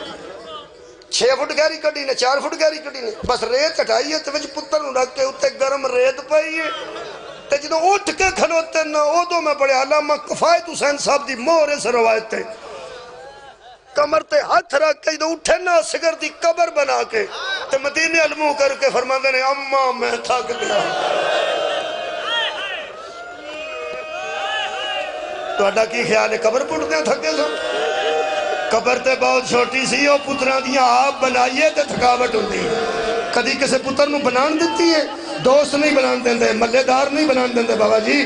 [SPEAKER 1] 6 فٹ گہری کٹی نے، 4 فٹ گہری کٹی نے، بس ریت ہٹائی ہے تے وچ پتر نو رکھ کے اتے گرم ریت پئی ہے، تے جدو اٹھ کے کھلوتے نا، او تو میں پڑھے علامہ کفایت حسین صاحب دی مہر اس روایت تے، کمر تے ہاتھ رکھ کے جدو اٹھے نا اصغر دی قبر بنا کے تے مدینے علمو کر کے فرماندے نے اماں میں تھک گیا۔ تو اڈا کی خیال ہے قبر پڑھتے ہیں تھکے سن؟ قبر تے بہت چھوٹی سی، او پتران دیاں آپ بنائیے تے تھکاوٹ ہوندی ہے۔ کدی کسے پتر نو بنان دیتی ہے؟ دوست نہیں بنان دیندے، ملے دار نہیں بنان دیندے بابا جی۔